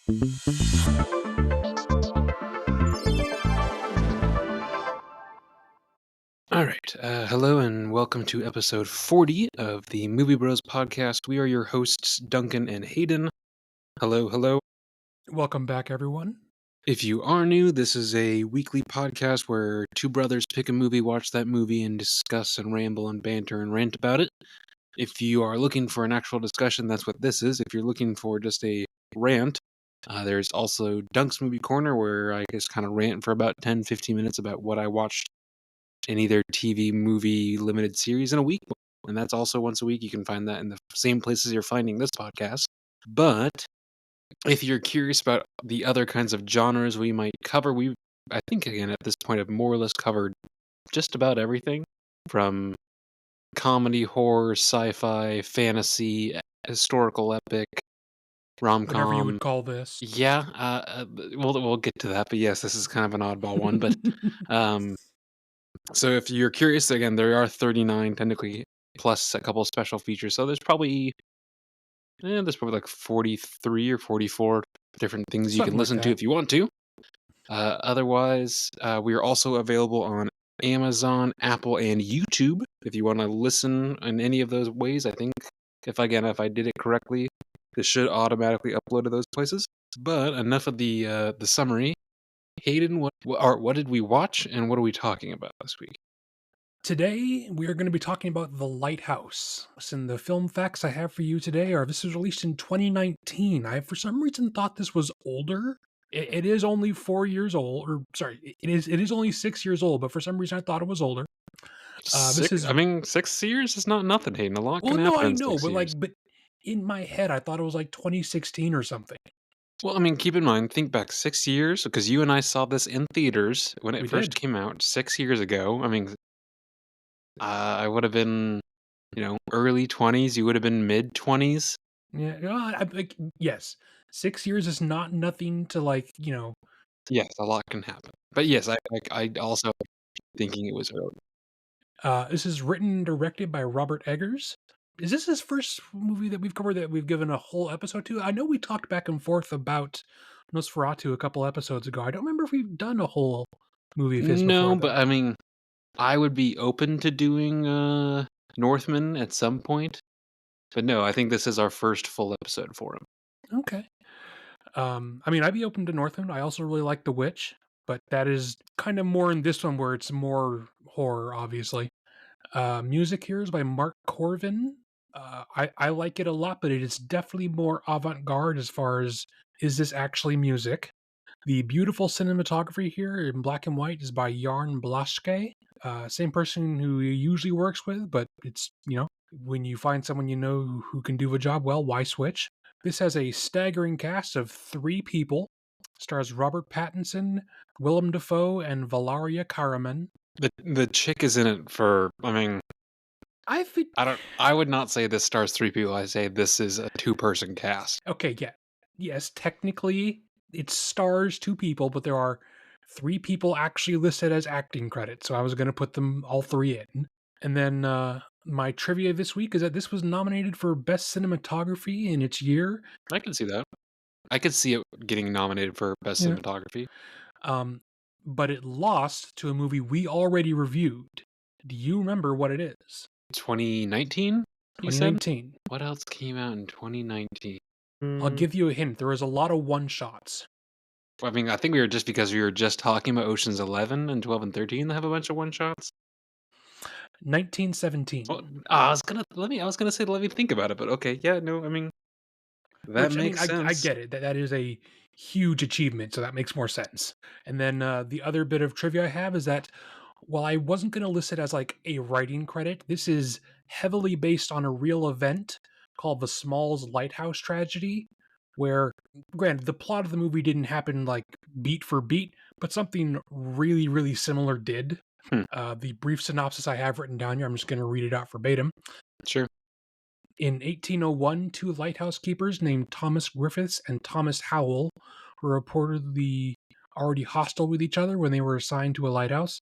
All right. Hello and welcome to episode 40 of the Movie Bros podcast. We are your hosts, Duncan and Hayden. Hello, hello. Welcome back, everyone. If you are new, this is a weekly podcast where two brothers pick a movie, watch that movie, and discuss and ramble and banter and rant about it. If you are looking for an actual discussion, that's what this is. If you're looking for just a rant, there's also Dunk's Movie Corner, where I just kind of rant for about 10-15 minutes about what I watched in either TV, movie, limited series in a week. And that's also once a week. You can find that in the same places you're finding this podcast. But if you're curious about the other kinds of genres we might cover, I think, again, at this point, have more or less covered just about everything from comedy, horror, sci-fi, fantasy, historical epic, Whatever you rom-com. would call this. Yeah, we'll get to that. But yes, this is kind of an oddball one. But so if you're curious, again, there are 39 technically, plus a couple of special features. So there's probably like 43 or 44 different things you Something can like listen to that. if you want to. Otherwise, we are also available on Amazon, Apple, and YouTube. If you want to listen in any of those ways, I think if I did it correctly, this should automatically upload to those places. But enough of the summary. Hayden, what did we watch, and what are we talking about this week? Today, we are going to be talking about The Lighthouse. And the film facts I have for you today are this was released in 2019. I, for some reason, thought this was older. It is only 4 years old, or sorry, it is only 6 years old, but for some reason I thought it was older. This is 6 years is not nothing, Hayden. A lot well, can no, happen I in know, 6 years. but in my head, I thought it was like 2016 or something. Well, keep in mind, think back 6 years, because you and I saw this in theaters when it We first did. came out 6 years ago. I would have been, early 20s. You would have been mid 20s. Yeah, like, yes, 6 years is not nothing to Yes, a lot can happen. But yes, I also thinking it was early. This is written and directed by Robert Eggers. Is this his first movie that we've covered that we've given a whole episode to? I know we talked back and forth about Nosferatu a couple episodes ago. I don't remember if we've done a whole movie of his No, before, but though. I would be open to doing Northman at some point. But no, I think this is our first full episode for him. Okay. I'd be open to Northland. I also really like The Witch, but that is kind of more in this one where it's more horror, obviously. Music here is by Mark Corvin. I like it a lot, but it is definitely more avant-garde as far as is this actually music. The beautiful cinematography here in black and white is by Jarn Blaschke, same person who he usually works with, but it's, when you find someone you know who can do a job well, why switch? This has a staggering cast of 3 people. Stars Robert Pattinson, Willem Dafoe, and Valaria Karaman. The chick is in it for, I think I would not say this stars 3 people. I say this is a 2-person cast. okay, yeah. Yes, technically it stars 2 people, but there are 3 people actually listed as acting credits, so I was gonna put them all 3 in. And then, my trivia this week is that this was nominated for Best Cinematography in its year. I can see that. I could see it getting nominated for Best Yeah. Cinematography. But it lost to a movie we already reviewed. Do you remember what it is? 2019, you said? 2019. What else came out in 2019? I'll give you a hint, there was a lot of one-shots. I think because we were just talking about Ocean's 11 and 12 and 13 that have a bunch of one-shots. 1917. Well, I was gonna say let me think about it, but okay, yeah, no, that Which, makes I sense. get it. That is a huge achievement, so that makes more sense. And then, the other bit of trivia I have is that while I wasn't gonna list it as, like, a writing credit, this is heavily based on a real event called the Smalls Lighthouse tragedy, where granted, the plot of the movie didn't happen, like, beat for beat, but something really, really similar did. Hmm, The brief synopsis I have written down here, I'm just gonna read it out verbatim. sure. In 1801, 2 lighthouse keepers named Thomas Griffiths and Thomas Howell were reportedly already hostile with each other when they were assigned to a lighthouse.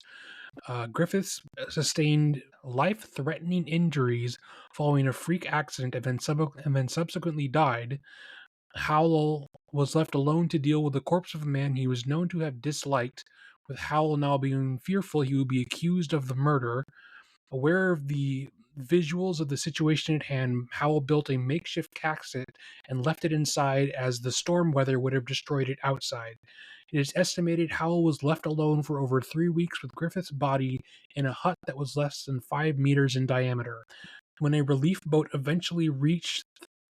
Griffiths sustained life-threatening injuries following a freak accident and then subsequently died. Howell was left alone to deal with the corpse of a man he was known to have disliked, with Howell now being fearful he would be accused of the murder. Aware of the visuals of the situation at hand, Howell built a makeshift casket and left it inside as the storm weather would have destroyed it outside. It is estimated Howell was left alone for over 3 weeks with Griffith's body in a hut that was less than 5 meters in diameter. When a relief boat eventually reached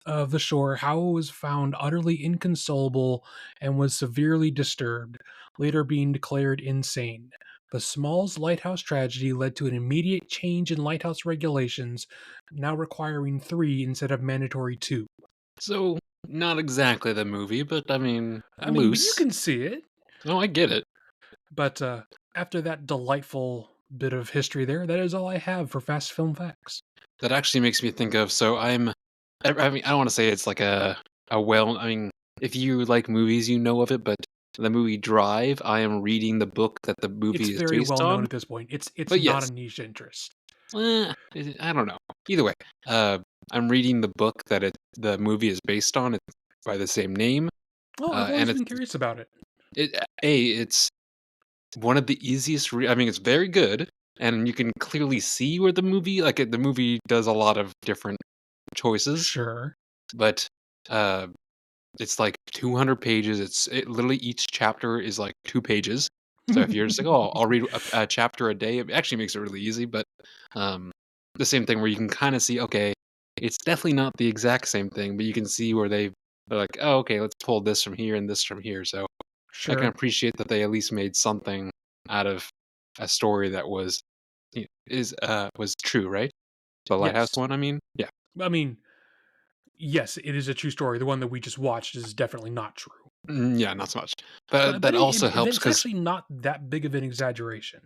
the shore, Howell was found utterly inconsolable and was severely disturbed, later being declared insane. The Smalls Lighthouse tragedy led to an immediate change in lighthouse regulations, now requiring 3 instead of mandatory 2. So, not exactly the movie, but I mean, I mean, but you loose. can see it. Oh, I get it. But after that delightful bit of history there, that is all I have for Fast Film Facts. That actually makes me think of, so I mean, I don't want to say it's like I mean, if you like movies, you know of it, but the movie Drive, I am reading the book that the It's movie is very based well known on. at this point. It's But not a yes, niche interest. I don't know. Either way, uh, I'm reading the book that the movie is based on. It's by the same name, Oh, I've and always been curious about it. it's one of the easiest. I mean, it's very good, and you can clearly see where the movie does a lot of different choices, Sure. but uh, it's like 200 pages. Literally each chapter is like 2 pages. So if you're just like, oh, I'll read a chapter a day, it actually makes it really easy. But um, the same thing where you can kind of see, okay, it's definitely not the exact same thing, but you can see where they're like, oh, okay, let's pull this from here and this from here. So I can Sure. appreciate that they at least made something out of a story that was true, right? The Lighthouse Yes. one, I mean, yeah. I mean, yes, it is a true story. The one that we just watched is definitely not true. Yeah, not so much. But But that also helps it's because actually not that big of an exaggeration.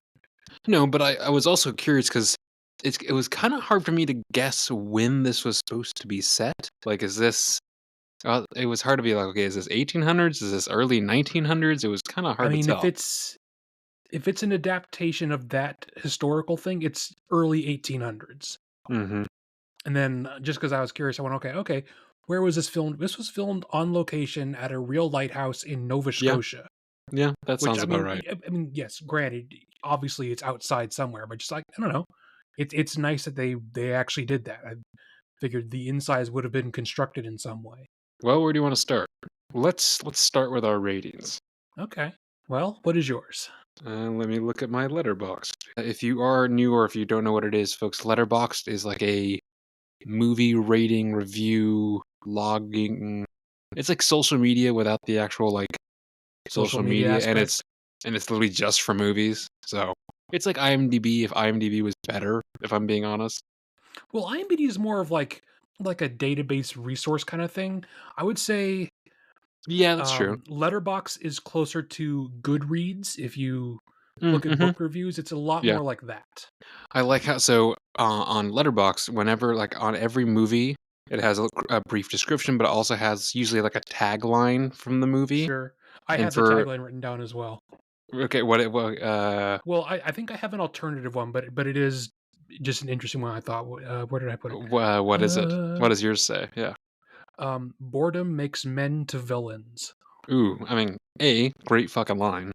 no, but I was also curious because it was kind of hard for me to guess when this was supposed to be set. Like, is this? It was hard to be like, okay, is this 1800s? Is this early 1900s? It was kind of I hard to mean, tell. if it's an adaptation of that historical thing, it's early 1800s. Hmm. And then just because I was curious, I went, okay, where was this filmed? This was filmed on location at a real lighthouse in Nova Yeah, Scotia. yeah, that Which sounds about right. I mean, yes, granted, obviously it's outside somewhere, but just like I don't know, it's nice that they actually did that. I figured the insides would have been constructed in some way. Well, where do you want to start? Let's start with our ratings. Okay, well, what is yours? Let me look at my letterbox. If you are new or if you don't know what it is, folks, letterboxed is like a movie rating review logging. It's like social media without the actual like Social social media media, and aspect? it's literally just for movies. So it's like IMDb if IMDb was better, if I'm being honest. Well, IMDb is more of like a database resource kind of thing. I would say Yeah, that's true. Letterbox is closer to Goodreads. If you look at Mm-hmm. book reviews, it's a lot Yeah, more like that. I like how on Letterbox, whenever like on every movie, it has a brief description, but it also has usually like a tagline from the movie. Sure, I And have the for tagline written down as well. okay, Well, I think I have an alternative one, but it is just an interesting one. I thought. Where did I put it? what is it? Uh, What does yours say? Yeah. Boredom makes men to villains. Ooh, I mean, great fucking line.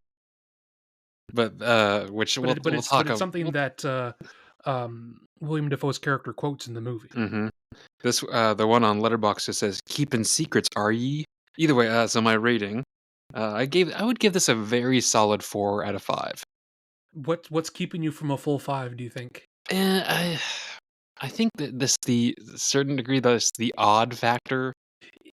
But which we'll But talk it's of. something that William Defoe's character quotes in the movie. Mm-hmm. This the one on Letterboxd just says, "Keeping secrets, are ye?" Either way, so my rating, I would give this a very solid 4 out of 5. What's keeping you from a full 5? Do you think? Eh, I think that the certain degree that's the odd factor.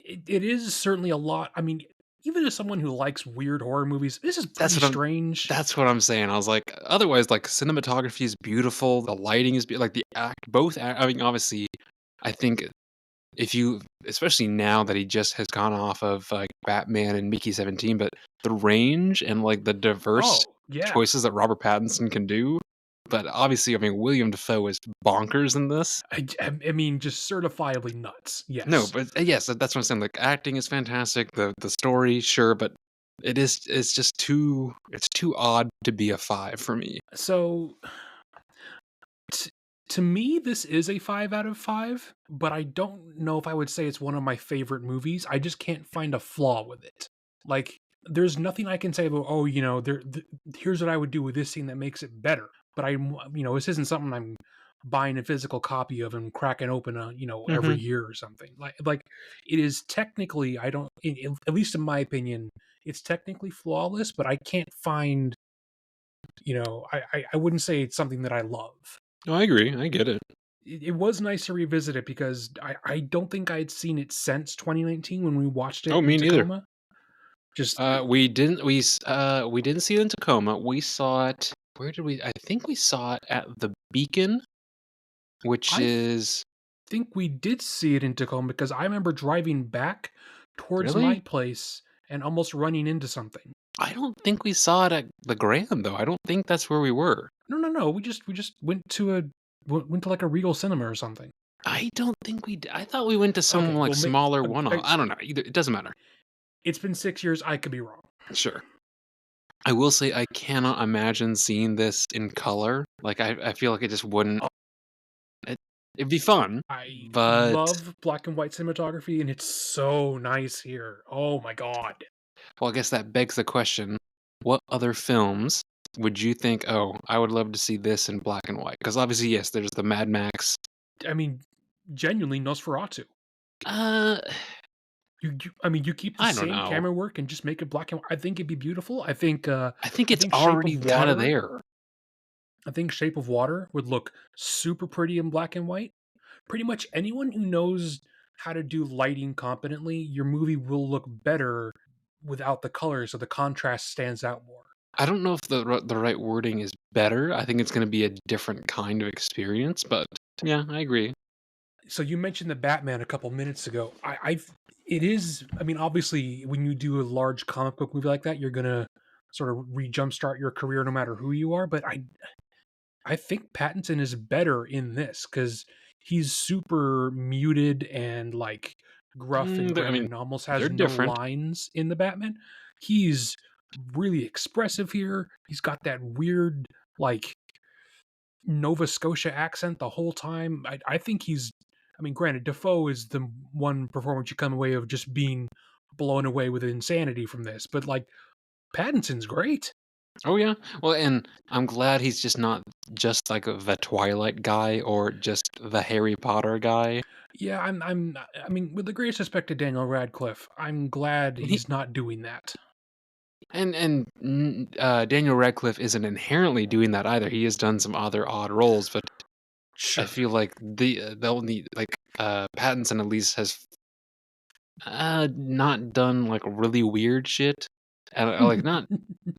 It is certainly a lot. I mean, even as someone who likes weird horror movies, this is That's pretty what I'm. strange. That's what I'm saying. I was like, otherwise, like cinematography is beautiful. The lighting is like the act. I mean, obviously, I think if you, especially now that he just has gone off of like Batman and Mickey 17, but the range and like the diverse Oh yeah, choices that Robert Pattinson can do. But obviously, I mean, William Dafoe is bonkers in this. I mean, just certifiably nuts. No, Yes. but yes, that's what I'm saying. Like acting is fantastic. The story, sure, but it's just too odd to be a 5 for me. So To me, this is a 5 out of 5, but I don't know if I would say it's one of my favorite movies. I just can't find a flaw with it. Like, there's nothing I can say about, "Oh, here's what I would do with this scene that makes it better." But this isn't something I'm buying a physical copy of and cracking open, every Mhm. year or something. Like it is technically, I don't, at least in my opinion, it's technically flawless, but I can't find, I wouldn't say it's something that I love. No, I agree, I get it. It was nice to revisit it because I don't think I had seen it since 2019 when we watched it Oh, in me neither. Tacoma. Just We didn't see it in Tacoma, we saw it where did we I think we saw it at the Beacon, which I is think we did see it in Tacoma because I remember driving back towards my really? place and almost running into something. I don't think we saw it at the Grand, though, I don't think that's where we were. No, no, no. We just went to like a Regal Cinema or something. I don't think we d I thought we went to some, Okay, like, well, smaller one-off I don't know, either it doesn't matter. it's been 6 years. I could be wrong. Sure. I will say I cannot imagine seeing this in color, like, I feel like it just wouldn't it it'd be fun, I but love black and white cinematography, and it's so nice here. Oh my god. well, I guess that begs the question, what other films would you think, "Oh, I would love to see this in black and white"? Because obviously, yes, there's the Mad Max. I mean, genuinely Nosferatu. Uh, I mean, you keep the I don't same know. camera work and just make it black and white. I think it'd be beautiful. I think I it's think Shape already of kinda Water. there. I think Shape of Water would look super pretty in black and white. Pretty much anyone who knows how to do lighting competently, your movie will look better without the color, so the contrast stands out more. I don't know if the right wording is better, I think it's gonna be a different kind of experience, but yeah, I agree. So you mentioned the Batman a couple minutes ago. It is. I mean, obviously, when you do a large comic book movie like that, you're gonna sort of re-jumpstart your career no matter who you are. But I think Pattinson is better in this because he's super muted and like gruff and I grim mean, and almost they're has no different. lines in the Batman. He's really expressive here. He's got that weird like Nova Scotia accent the whole time. I think he's. I mean, granted, Defoe is the one performance you come away of just being blown away with insanity from this, but like Pattinson's great. Oh, yeah? Well, and I'm glad he's just not just, like, the Twilight guy or just the Harry Potter guy. Yeah, I mean, with the greatest respect to Daniel Radcliffe, I'm glad And he he's not doing that. Daniel Radcliffe isn't inherently doing that either, he has done some other odd roles, but I Sure. feel like the only Pattinson at least has, not done, like, really weird shit, and, like, not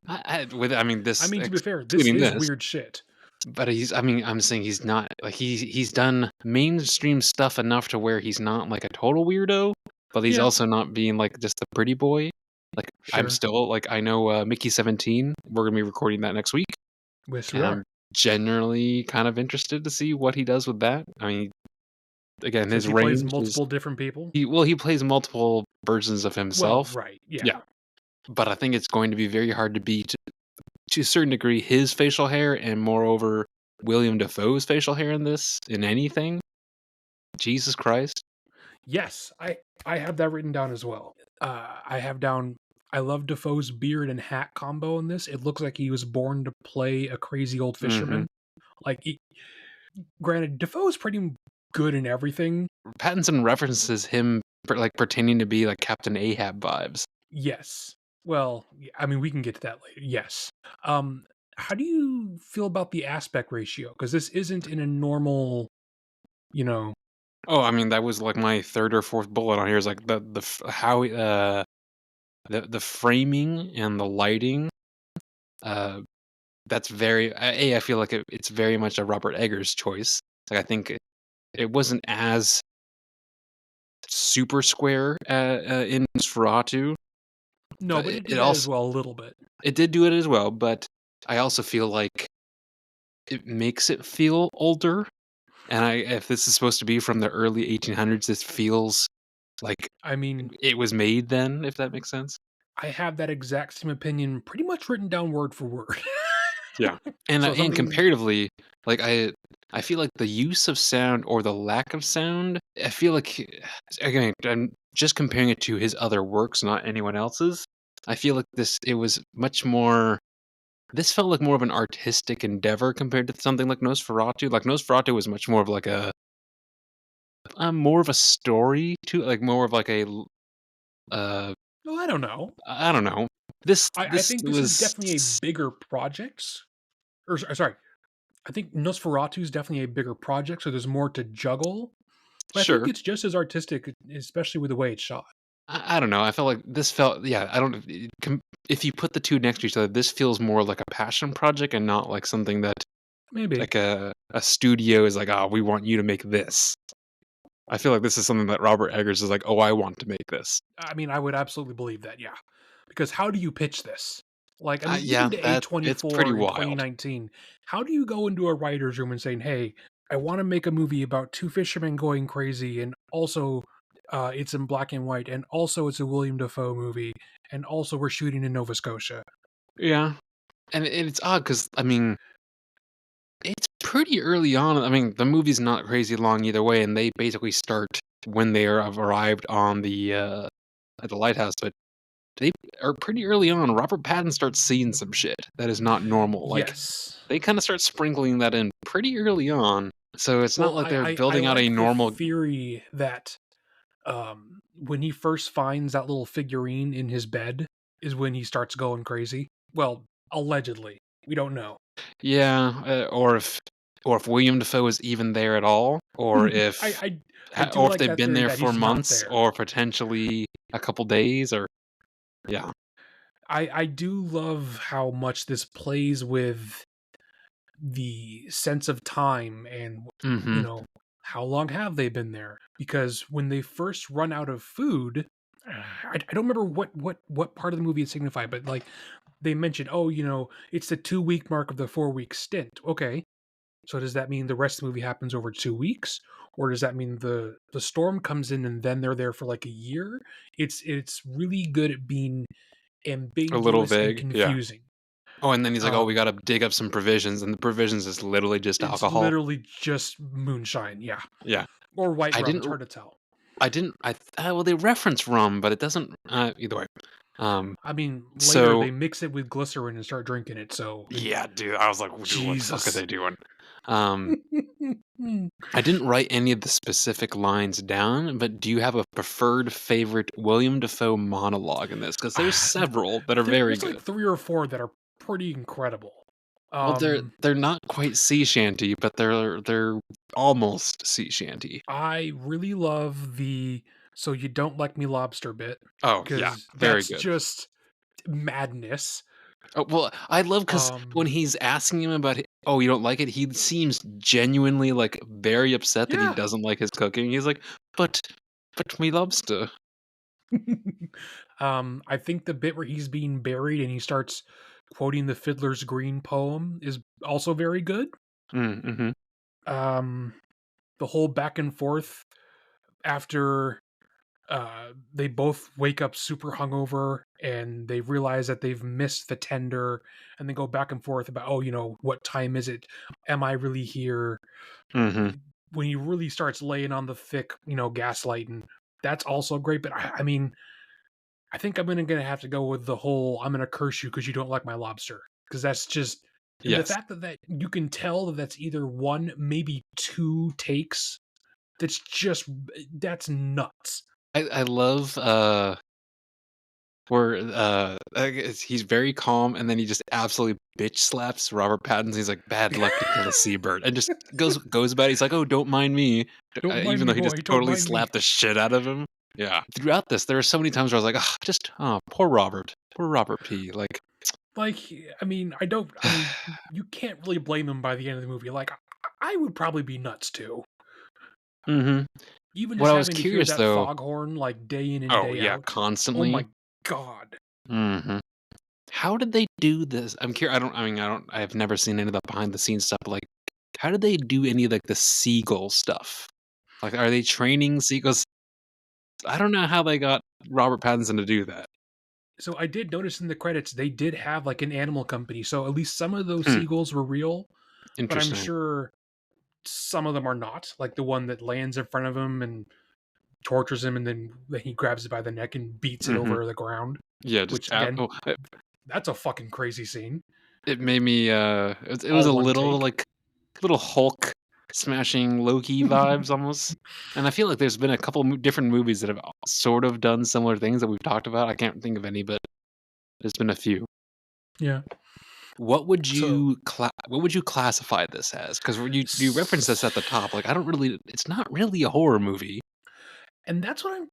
I mean, I this mean, to be fair, this excluding is this. weird shit. But I mean, I'm saying he's not like, he's done mainstream stuff enough to where he's not, like, a total weirdo, but he's Yeah, also not being, like, just the pretty boy. Like, I'm sure. still like, I know, Mickey 17, we're gonna be recording that next week, Yes, we and are. I'm generally kind of interested to see what he does with that. I mean, again, Since his he plays range is multiple different people. he plays multiple versions of Well, himself. right. Yeah, Yeah. but I think it's going to be very hard to beat, to a certain degree, his facial hair and moreover, William Dafoe's facial hair in anything. Jesus Christ. Yes, I have that written down as well. I have down. I love Defoe's beard and hat combo in this. It looks like he was born to play a crazy old Mhm. fisherman. Like, granted, Defoe's pretty good in everything. Pattinson references him pretending to be like Captain Ahab vibes. Yes. Well, I mean, we can get to that later. Yes. Um, how do you feel about the aspect ratio? Because this isn't in a normal, you know. Oh, I mean, that was like my 3rd or 4th bullet on here is like the f how, the framing and the lighting, uh, that's very I feel like it's very much a Robert Eggers choice. Like, I think it wasn't as super square, in Nosferatu, No, but but it did it that as also well a little bit. it did do it as well, but I also feel like it makes it feel older, and I if this is supposed to be from the early 1800s, this feels like I mean, it was made then, if that makes sense. I have that exact same opinion pretty much written down word for word. Yeah. And So and something, comparatively, like, I feel like the use of sound or the lack of sound, I feel like again, I'm just comparing it to his other works, not anyone else's. I feel like it was much more this felt like more of an artistic endeavor compared to something like Nosferatu. Like, Nosferatu was much more of like more of a story to like, more of like uh, well, I don't know. I don't know. This I this think this is was definitely a bigger project. Or sorry, I think Nosferatu is definitely a bigger project, so there's more to juggle. But I think sure. it's just as artistic, especially with the way it's shot. I don't know. I felt like this felt yeah, I don't if you put the 2 next to each other, this feels more like a passion project and not like something that Maybe. like a studio is like, "Oh, we want you to make this." I feel like this is something that Robert Eggers is like, "Oh, I want to make this." I mean, I would absolutely believe that, yeah. Because how do you pitch this? Like, I mean, Yeah, even to that it's pretty A24 in wild. 2019, how do you go into a writer's room and saying, "Hey, I wanna make a movie about 2 fishermen going crazy, and also, it's in black and white, and also it's a William Dafoe movie, and also we're shooting in Nova Scotia." Yeah, and it's odd because I mean, it's pretty early on. I mean, the movie's not crazy long either way, and they basically start when have arrived on at the lighthouse, but they are pretty early on. Robert Pattinson starts seeing some shit that is not normal. Like, Yes. they kinda start sprinkling that in pretty early on, so it's not Well, like they're I building out a like the normal theory that, when he first finds that little figurine in his bed is when he starts going crazy. Well, allegedly. We don't know. yeah, or if William Dafoe is even there at all, or I if I I do or if like they've that been theory there that for he's not months there. or potentially a couple days or yeah. I do love how much this plays with the sense of time and, you Mhm. know, how long have they been there? Because when they first run out of food, I don't remember what part of the movie it signified, but, like, they mentioned, "Oh, it's the 2-week mark of the 4-week stint." Okay, so does that mean the rest of the movie happens over 2 weeks? Or does that mean the storm comes in and then they're there for, like, a year? It's really good at being A little ambiguous and vague, yeah. confusing. Oh, and then he's like, "Oh, we Um, gotta dig up some provisions," and the provisions is literally just it's alcohol. literally just moonshine, yeah, Yeah. or white I rum, didn't it's r hard to tell. well, they reference rum, but it doesn't either way. Um, I mean, later so they mix it with glycerin and start drinking it, so, I mean, yeah, dude, I was like, "Dude, what the fuck are Jesus. they doing?" Um I didn't write any of the specific lines down, but do you have a preferred favorite William Dafoe monologue in this? Because there's several that are very There's, like, good. 3 or 4 that are pretty incredible. Well, Um they're not quite sea shanty, but they're almost sea shanty. I really love the "So you don't like me lobster" bit, Oh, yeah, because very that's good. just madness. Oh, well, I love because when Um, he's asking him about "Oh, you don't like it?" He seems genuinely, like, very upset that he yeah. doesn't like his cooking. He's like, "But me lobster." I think the bit where he's being buried and he starts quoting the Fiddler's Green poem is also very good. Mhm. Um, the whole back and forth after they both wake up super hungover and they realize that they've missed the tender and they go back and forth about, oh, what time is it? Am I really here? Mhm. When he really starts laying on the thick, gaslighting, that's also great. But I mean, I think I'm gonna have to go with the whole "I'm gonna curse you because you don't like my lobster," because that's just, and the Yes. fact that you can tell that that's either one, maybe two takes. That's nuts. I love, where, I guess he's very calm, and then he just absolutely bitch slaps Robert Pattinson. He's like, "Bad luck to kill a seabird," and just goes about it. He's like, "Oh, don't mind me," Don't mind even me, though he boy. just Don't totally mind me. slapped the shit out of him. Yeah. Throughout this, there are so many times where I was like, poor Robert. Poor Robert P." Like, Like, I mean, I don't. I mean, you can't really blame him by the end of the movie. Like, I would probably be nuts too. mhm. Even What just I was having to hear curious that though foghorn like day in and oh, day yeah, out. Oh constantly. my god. Mhm. How did they do this? I'm curious. I've never seen any of the behind the scenes stuff, but, like, how did they do any of, like, the seagull stuff? Like, are they training seagulls? I don't know how they got Robert Pattinson to do that. So I did notice in the credits they did have like an animal company. So at least some of those Hmm, seagulls were real, but I'm interesting. sure some of them are not. Like the one that lands in front of him and tortures him, and then he grabs it by the neck and beats it Hmm. over the ground. Yeah, just Which again, oh, that's a fucking crazy scene. it made me. It was All a one little take. like little Hulk smashing Loki vibes almost. And I feel like there's been a couple different movies that have sort of done similar things that we've talked about. I can't think of any, but there's been a few. Yeah. So What would you classify this as? Because you referenced this at the top. Like I don't really. It's not really a horror movie. and that's what I'm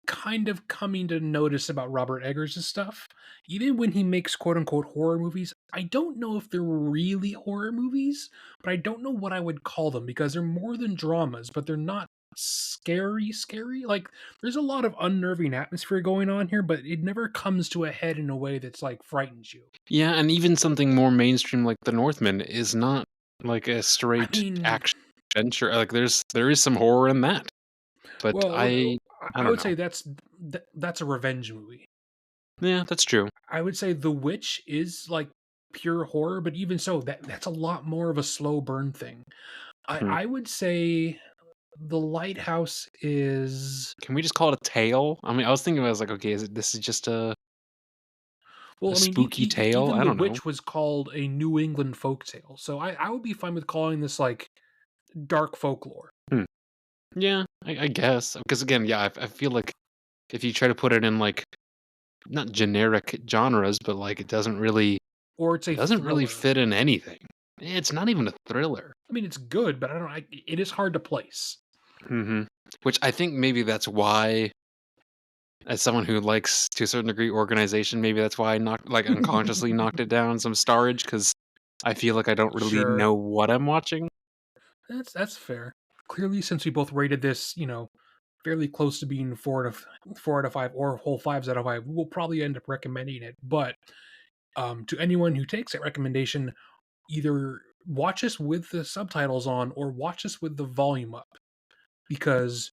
kind of coming to notice about Robert Eggers' stuff. Even when he makes quote unquote horror movies, I don't know if they're really horror movies, but I don't know what I would call them because they're more than dramas, but they're not scary. Like there's a lot of unnerving atmosphere going on here, but it never comes to a head in a way that's like frightens you. Yeah, and even something more mainstream like The Northman is not like a I straight mean, action adventure. Like there is some horror in that, but well, I I don't would know. say that's a revenge movie. Yeah, that's true. I would say The Witch is like pure horror, but even so, that's a lot more of a slow burn thing. Hmm. I would say The Lighthouse is Can we just call it a tale? I mean, I was thinking I was like, okay, this is just a well, I mean, spooky tale? even I The don't know. Witch was called a New England folk tale, so I would be fine with calling this like dark folklore. Hmm. Yeah, I guess because again, yeah, I feel like if you try to put it in like not generic genres, but like Or it's it a doesn't really thriller. fit in anything. It's not even a thriller. I mean, it's good, but I don't. It is hard to place. Hmm. Which I think maybe that's why, as someone who likes to a certain degree organization, maybe that's why I knocked like unconsciously knocked it down some storage because I feel like I don't really Sure, know what I'm watching. that's fair. Clearly, since we both rated this, fairly close to being 4 out of 5 or whole fives out of five, we'll probably end up recommending it. But to anyone who takes that recommendation, either watch us with the subtitles on or watch us with the volume up because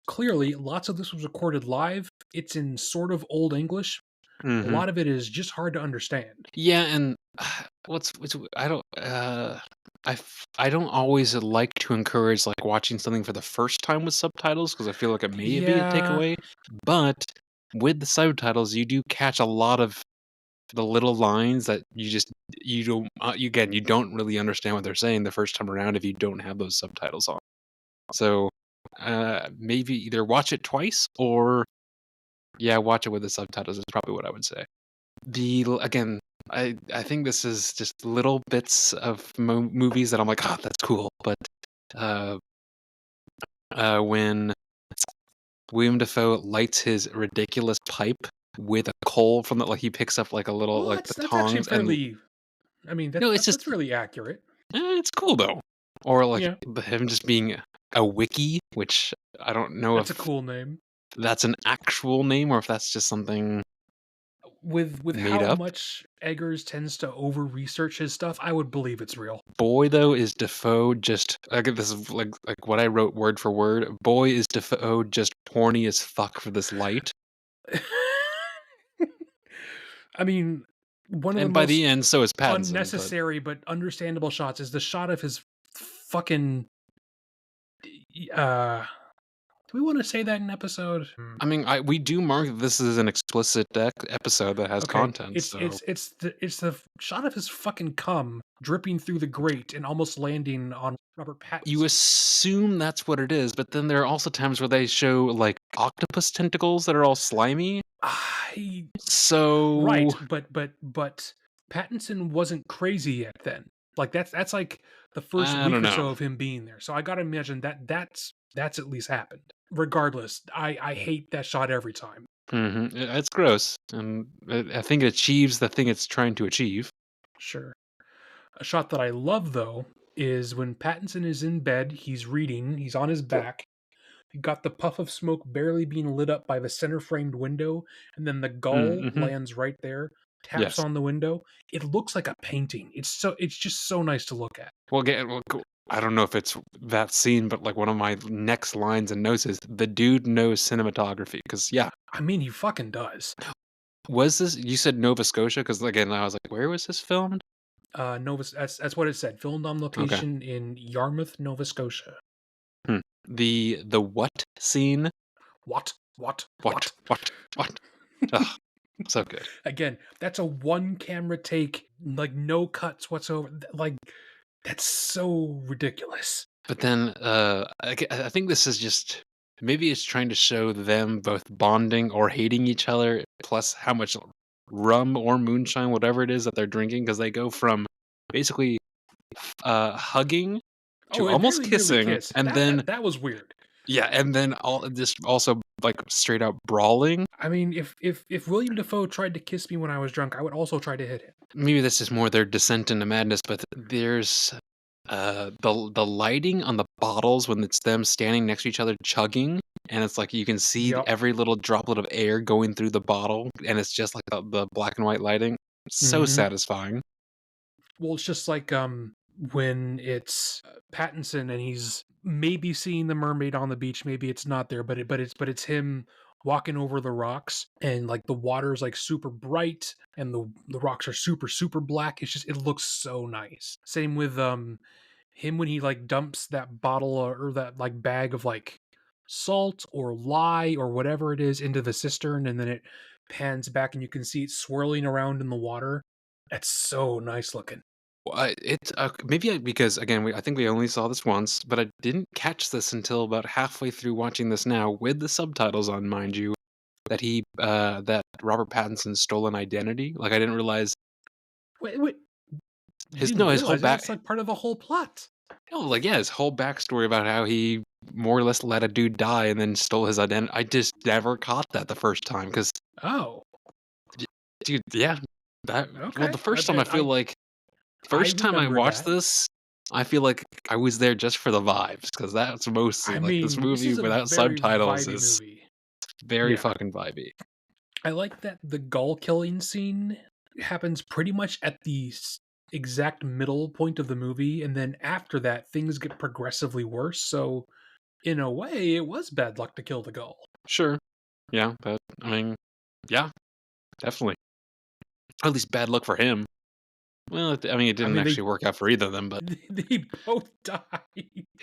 clearly lots of this was recorded live. It's in sort of old English. A Hmm. lot of it is just hard to understand. Yeah, and what's I don't always like to encourage like watching something for the first time with subtitles because I feel like it may be a Yeah, takeaway. But with the subtitles, you do catch a lot of the little lines that you don't you don't really understand what they're saying the first time around if you don't have those subtitles on. So maybe either watch it twice or yeah, watch it with the subtitles is probably what I would say. Again, I think this is just little bits of movies that I'm like, "Oh, that's cool," but, uh, when William Dafoe lights his ridiculous pipe with a coal from the like, he picks up, like, a little well, like, the that's actually tongs and fairly. I mean, no, it's that's just really accurate. it's cool, though. Or, like, Yeah, him just being a wiki, which I don't know that's a if cool name. that's an actual name or if that's just something With made how up. much Eggers tends to over research his stuff, I would believe it's real. Boy, though, is Defoe just this is like what I wrote word for word. Boy, is Defoe just horny as fuck for this light. I mean, one of the And by the most end, so is Pattinson. But unnecessary but understandable shots is the shot of his fucking. Uh, do we want to say that in episode? I mean, we do mark that this is an explicit episode that has Okay, content. it's So it's it's the it's the shot of his fucking cum dripping through the grate and almost landing on Robert you Pattinson. assume that's what it is, but then there are also times where they show like octopus tentacles that are all slimy. I So Right, but Pattinson wasn't crazy yet then. Like that's like the first I don't week or know. so of him being there. So I got to imagine that's at least happened. Regardless, I hate that shot every time. It's gross, and I think it achieves the thing it's trying to achieve. Sure. A shot that I love though is when Pattinson is in bed, he's reading, he's on his back. You got the puff of smoke barely being lit up by the center framed window, and then the gull Mm-hmm. lands right there, taps Yes. on the window. It looks like a painting. It's just so nice to look at. I don't know if it's that scene, but like one of my next lines and notes is the dude knows cinematography because yeah, I mean, he fucking does. Was this you said Nova Scotia? Because again, I was like, where was this filmed? That's what it said. Filmed on Okay. location in Yarmouth, Nova Scotia. Hmm. The what scene? What? What? What? What? What? What? Ugh, so good. Again, that's a one camera take, like no cuts whatsoever. Like that's so ridiculous. But then, I think this is just maybe it's trying to show them both bonding or hating each other, plus how much rum or moonshine, whatever it is that they're drinking, because they go from basically hugging Oh, to it almost very nearly kissing, kissed. and then That was weird. yeah, and then all just also like straight out brawling. I mean, if William Defoe tried to kiss me when I was drunk, I would also try to hit him. Maybe this is more their descent into madness, but there's the lighting on the bottles when it's them standing next to each other chugging, and it's like you can see Yep. every little droplet of air going through the bottle, and it's just like the black and white lighting. So Mm-hmm. satisfying. Well, it's just like when it's Pattinson and he's maybe seeing the mermaid on the beach, maybe it's not there, but it's him walking over the rocks and like the water's like super bright and the rocks are super black. It looks so nice. Same with him when he like dumps that bottle or that like bag of like salt or lye or whatever it is into the cistern and then it pans back and you can see it swirling around in the water. That's so nice looking. Well, it's maybe because again, I think we only saw this once, but I didn't catch this until about halfway through watching this now with the subtitles on, mind you. That Robert Pattinson stole an identity. Like I didn't realize Wait, you his didn't no his whole realize it? That's back. like part of the whole plot. No, like yeah, his whole backstory about how he more or less let a dude die and then stole his identity. I just never caught that the first time because, Oh, dude, yeah, that well, okay. the first time I feel like I first time I remember watched that. this, I feel like I was there just for the vibes because that's mostly I like this mean, this movie is a without very subtitles vibey is movie. very Yeah. fucking vibey. I like that the gull killing scene happens pretty much at the exact middle point of the movie, and then after that, things get progressively worse. So, in a way, it was bad luck to kill the gull. Sure, yeah, but I mean, yeah, definitely. At least bad luck for him. Well, I mean, it I didn't mean, actually work out for either of them, but they both died.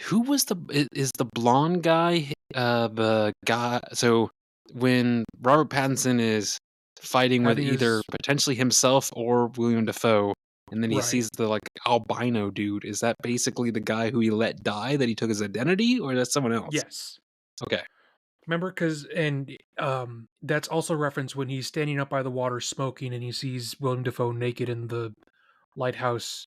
who was is the blonde guy, the guy so when Robert Pattinson is fighting with Having either his potentially himself or William Dafoe, and then he right. sees the, like, albino dude, is that basically the guy who he let die, that he took his identity, or that's someone else? Yes. Okay. Remember, because and that's also referenced when he's standing up by the water smoking, and he sees William Defoe naked in the lighthouse,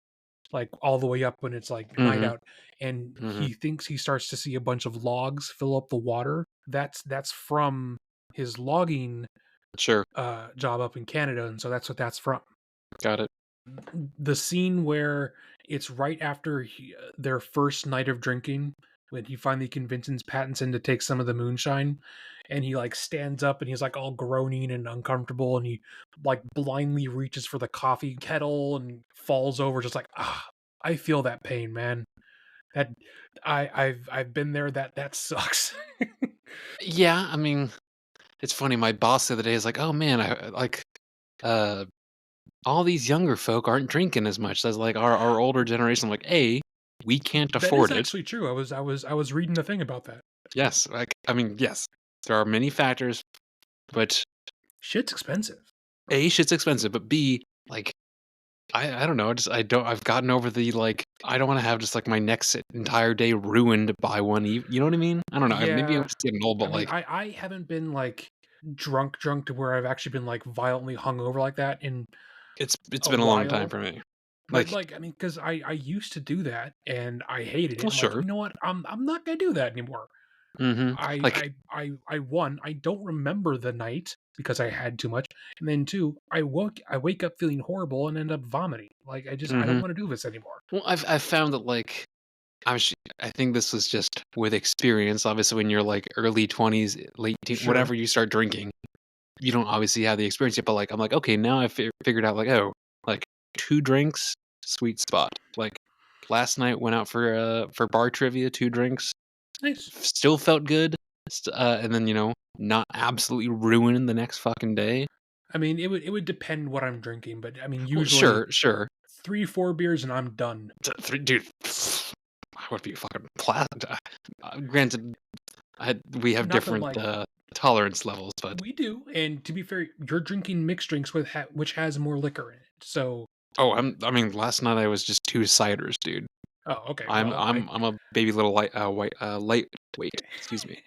like all the way up when it's like night Mhm, out, and mhm. he thinks he starts to see a bunch of logs fill up the water. That's from his logging Sure, job up in Canada, and so that's what that's from. got it. The scene where it's right after their first night of drinking when he finally convinces Pattinson to take some of the moonshine and he like stands up and he's like all groaning and uncomfortable and he like blindly reaches for the coffee kettle and falls over just like I feel that pain, man. That I've been there. That sucks. Yeah, I mean, it's funny, my boss the other day is like, "Oh, man, I like, uh" all these younger folk aren't drinking as much as like our older generation. Like, A, we can't That is afford it. actually true. I was reading the thing about that. Yes, like I mean, yes, there are many factors, but Shit's expensive. A, shit's expensive, but B, like I don't know, just I don't I've gotten over the like I don't want to have just like my next entire day ruined by one you know what I mean? I don't know. Maybe I'm Yeah. just getting old, I but mean, like I haven't been like drunk to where I've actually been like violently hungover like that in it's a been a long time while. for me. But Like, like, I mean, because I used to do that and I hated it. well, I'm like, sure. you know what? I'm not gonna do that anymore. Hmm. Like, I one, I don't remember the night because I had too much, and then two, I wake up feeling horrible and end up vomiting. Like I don't hmm. want to do this anymore. Well, I've found that like I think this was just with experience. Obviously, when you're like early 20s, late teen, Sure. whenever you start drinking, you don't obviously have the experience yet. But like, I'm like, okay, now I figured out like, oh, like 2 drinks, sweet spot. Like last night went out for bar trivia, 2 drinks, Nice. still felt good, and then not absolutely ruined the next fucking day. I mean, it would depend what I'm drinking, but I mean, Well, usually sure, sure. 3, 4 beers and I'm done. Dude, I would be fucking granted, we have Not that different like tolerance levels, but we do, and to be fair, you're drinking mixed drinks with which has more liquor in it. So, I mean, last night I was just 2 ciders, dude. oh, okay. I'm Well, I'm I'm a baby little lightweight, excuse me.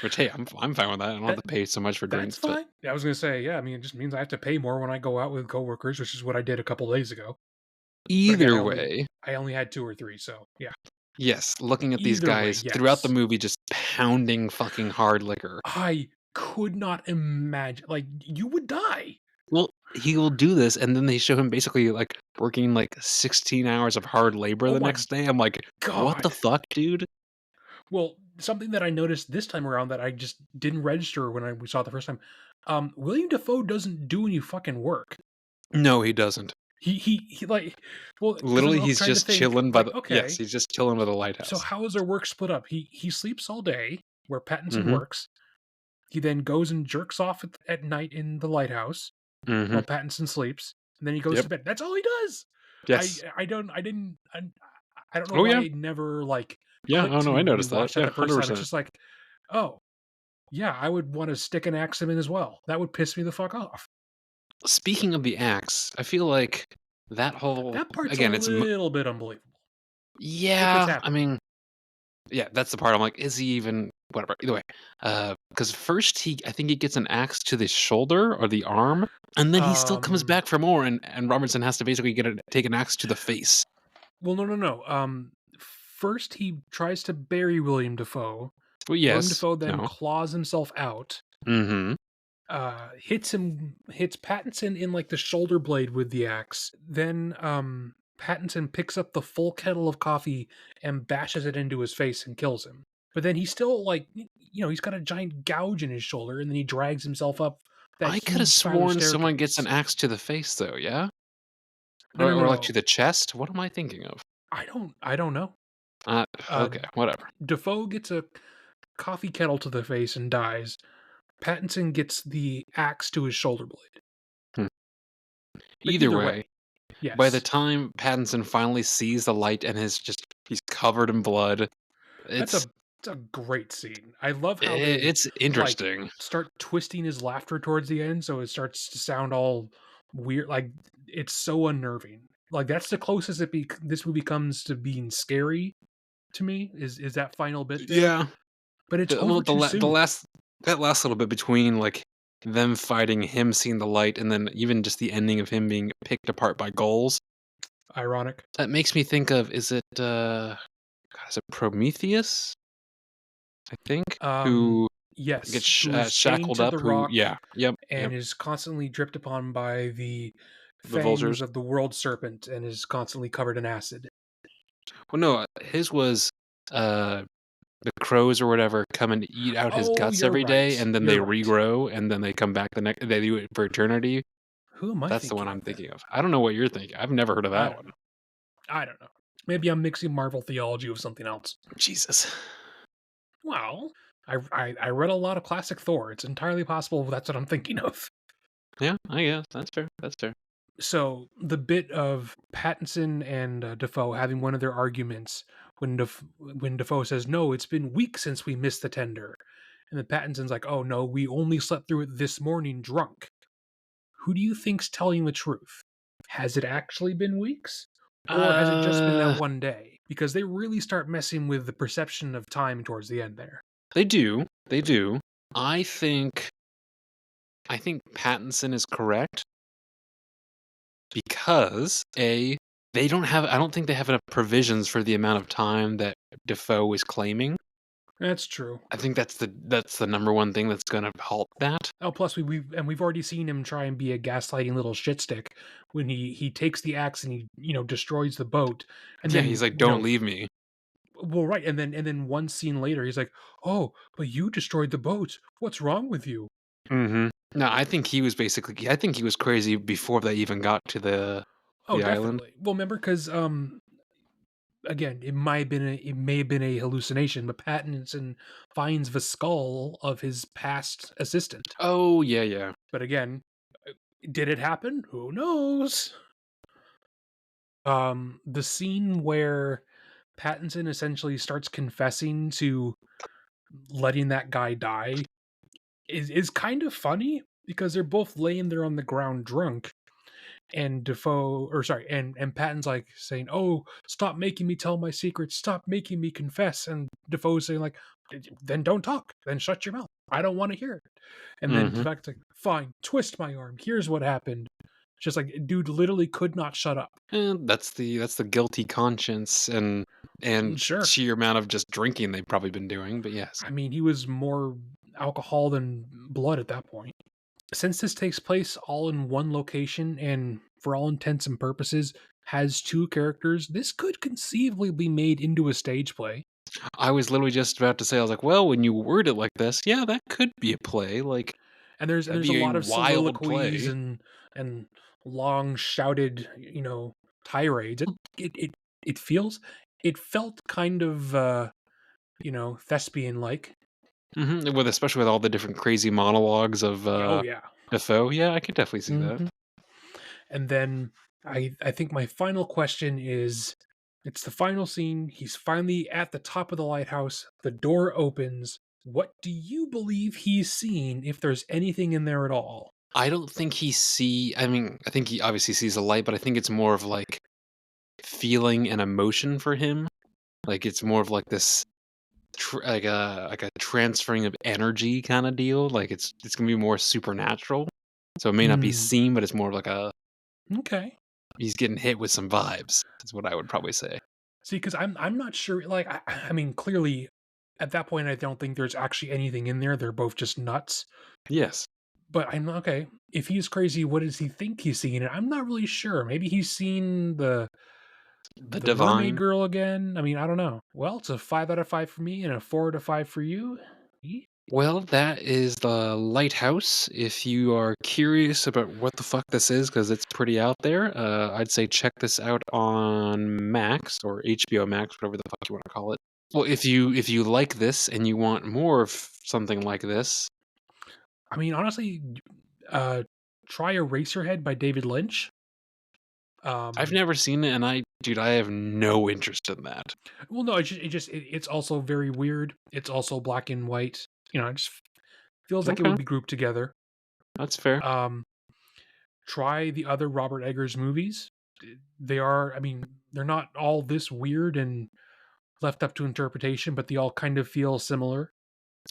Which, hey, I'm fine with that. I don't have that to pay so much for that's drinks, but fine. I was gonna say, yeah. I mean, it just means I have to pay more when I go out with coworkers, which is what I did a couple days ago. But again, either way, I only had 2 or 3, so yeah. yes, looking at these Either way, guys throughout the yes. movie just pounding fucking hard liquor. I could not imagine, like, you would die. Well, he will do this, and then they show him basically, like, working, like, 16 hours of hard labor Oh the my next day. I'm like, "What the god. fuck, dude?" Well, something that I noticed this time around that I just didn't register when we saw it the first time, William Dafoe doesn't do any fucking work. No, he doesn't. He like, well, because Literally, I'm he's trying to just think, chilling by like, the yes, okay, he's just chilling by the so lighthouse. how is their work split up? He sleeps all day where Pattinson Mhm, works. He then goes and jerks off at night in the lighthouse while mhm, Pattinson sleeps, and then he goes yep, to bed. That's all he does. I yes. I don't I didn't I don't know Oh, why yeah. it never like Yeah, clicked oh, to no, me I when we noticed that. watched that Yeah, the first time. It's 100%. just like, oh yeah, I would want to stick an axe him in as well. That would piss me the fuck off. Speaking of the axe, I feel like that whole That part's a again, little bit unbelievable if it's yeah, I happening. mean, yeah, that's the part I'm like, is he even whatever. Either way, because first I think he gets an axe to the shoulder or the arm, and then he still comes Um, back for more, and Robertson has to basically take an axe to the face. well, no, no, no. First he tries to bury William Defoe. Well, William yes, Defoe then no, claws himself out, mm-hmm. hits Pattinson in like the shoulder blade with the axe. Then Pattinson picks up the full kettle of coffee and bashes it into his face and kills him. But then he's still like, he's got a giant gouge in his shoulder, and then he drags himself up that I could have huge spiral sworn someone gets an staircase. axe to the face, though. Yeah, No, no, no, or like to no. the chest. What am I thinking of? I don't know. Uh, Uh, okay, whatever. Defoe gets a coffee kettle to the face and dies. Pattinson gets the axe to his shoulder blade. Hmm. But Either either way, way, by the yes, time Pattinson finally sees the light and he's covered in blood, that's it's a great scene. I love how they it's like interesting. start twisting his laughter towards the end, so it starts to sound all weird. Like it's so unnerving. Like that's the closest this movie comes to being scary to me. Is that final bit there? Yeah, But it's well, over too the soon. last that last little bit between like them fighting, him seeing the light, and then even just the ending of him being picked apart by gulls. Ironic. That makes me think of God, is it Prometheus? I think Um, who gets yes, who is chained shackled to up. the Who rock yeah, yep, yep. and is constantly dripped upon by the The vultures. fangs of the world serpent and is constantly covered in acid. Well, no, his was uh the crows or whatever come and eat out his Oh, guts you're every day, right. and then You're they right. regrow, and then they come back the next. They do it for eternity. Who am I That's the one thinking I'm of then? thinking of. I don't know what you're thinking. I've never heard of I that don't one. know. I don't know. Maybe I'm mixing Marvel theology with something else. Jesus. Well, I read a lot of classic Thor. It's entirely possible that's what I'm thinking of. Yeah, I guess that's fair. That's fair. So the bit of Pattinson and Defoe having one of their arguments when Defoe says, "No, it's been weeks since we missed the tender," and then Pattinson's like, "Oh no, we only slept through it this morning drunk." Who do you think's telling the truth? Has it actually been weeks? Or has it just been that Uh, one day? Because they really start messing with the perception of time towards the end there. they do. They do. I think. I think Pattinson is correct because they don't have. I don't think they have enough provisions for the amount of time that Defoe is claiming. That's true. I think that's the number one thing that's gonna halt that. Oh, plus we've already seen him try and be a gaslighting little shitstick when he takes the axe and he destroys the boat, and Yeah, he's then like, "Don't leave me." well right, and then one scene later he's like, "Oh, but you destroyed the boat. What's wrong with you?" Mhm. No, I think he was crazy before they even got to Oh, the island. definitely. Well, remember because again, it may have been a hallucination, but Pattinson finds the skull of his past assistant. Oh, yeah, yeah. But again, Did it happen? Who knows? The scene where Pattinson essentially starts confessing to letting that guy die is kind of funny because they're both laying there on the ground drunk, and Defoe, or sorry, and Patton's like saying, "Oh, stop making me tell my secrets, stop making me confess," and Defoe's saying like, "Then don't talk, then shut your mouth. I don't want to hear it." And then Mm-hmm. Patton's like, "Fine, twist my arm. Here's what happened." Just like dude, literally could not shut up. And that's the guilty conscience and Sure. sheer amount of just drinking they've probably been doing. But yes, I mean, he was more alcohol than blood at that point. Since this takes place all in one location and for all intents and purposes has two characters, this could conceivably be made into a stage play. I was literally just about to say, I was like, well, when you word it like this, yeah, that could be a play. Like And that'd there's a be a lot of wild soliloquies play. and long shouted, tirades. It feels it felt kind of thespian like. With especially with all the different crazy monologues of Oh yeah. Defoe. Yeah, I could definitely see that. Mhm. And then I think my final question is, it's the final scene. He's finally at the top of the lighthouse. The door opens. What do you believe he's seen, if there's anything in there at all? I don't think I mean, I think he obviously sees a light, but I think it's more of like feeling and emotion for him. Like it's more of like this like a transferring of energy kind of deal. Like it's gonna be more supernatural. So it may not be Hmm. seen, but it's more of like a Okay. he's getting hit with some vibes. Is what I would probably say. See, because I'm not sure. Like, I mean, clearly, at that point, I don't think there's actually anything in there. They're both just nuts. Yes, But I'm okay. If he's crazy, what does he think he's seeing? And I'm not really sure. Maybe he's seen the the mermaid divine. girl again. I mean, I don't know. Well, it's a 5 out of 5 for me and a 4 out of 5 for you. Well, that is the Lighthouse. If you are curious about what the fuck this is, because it's pretty out there, I'd say check this out on Max or HBO Max, whatever the fuck you want to call it. Well, if you like this and you want more of something like this, I mean, honestly, uh, try Eraserhead by David Lynch. I've Um, never seen it, and dude, I have no interest in that. well, no, it's also very weird. It's also black and white. It just feels like it Okay, would be grouped together. that's fair. Um, try the other Robert Eggers movies. They are, I mean, they're not all this weird and left up to interpretation, but they all kind of feel similar.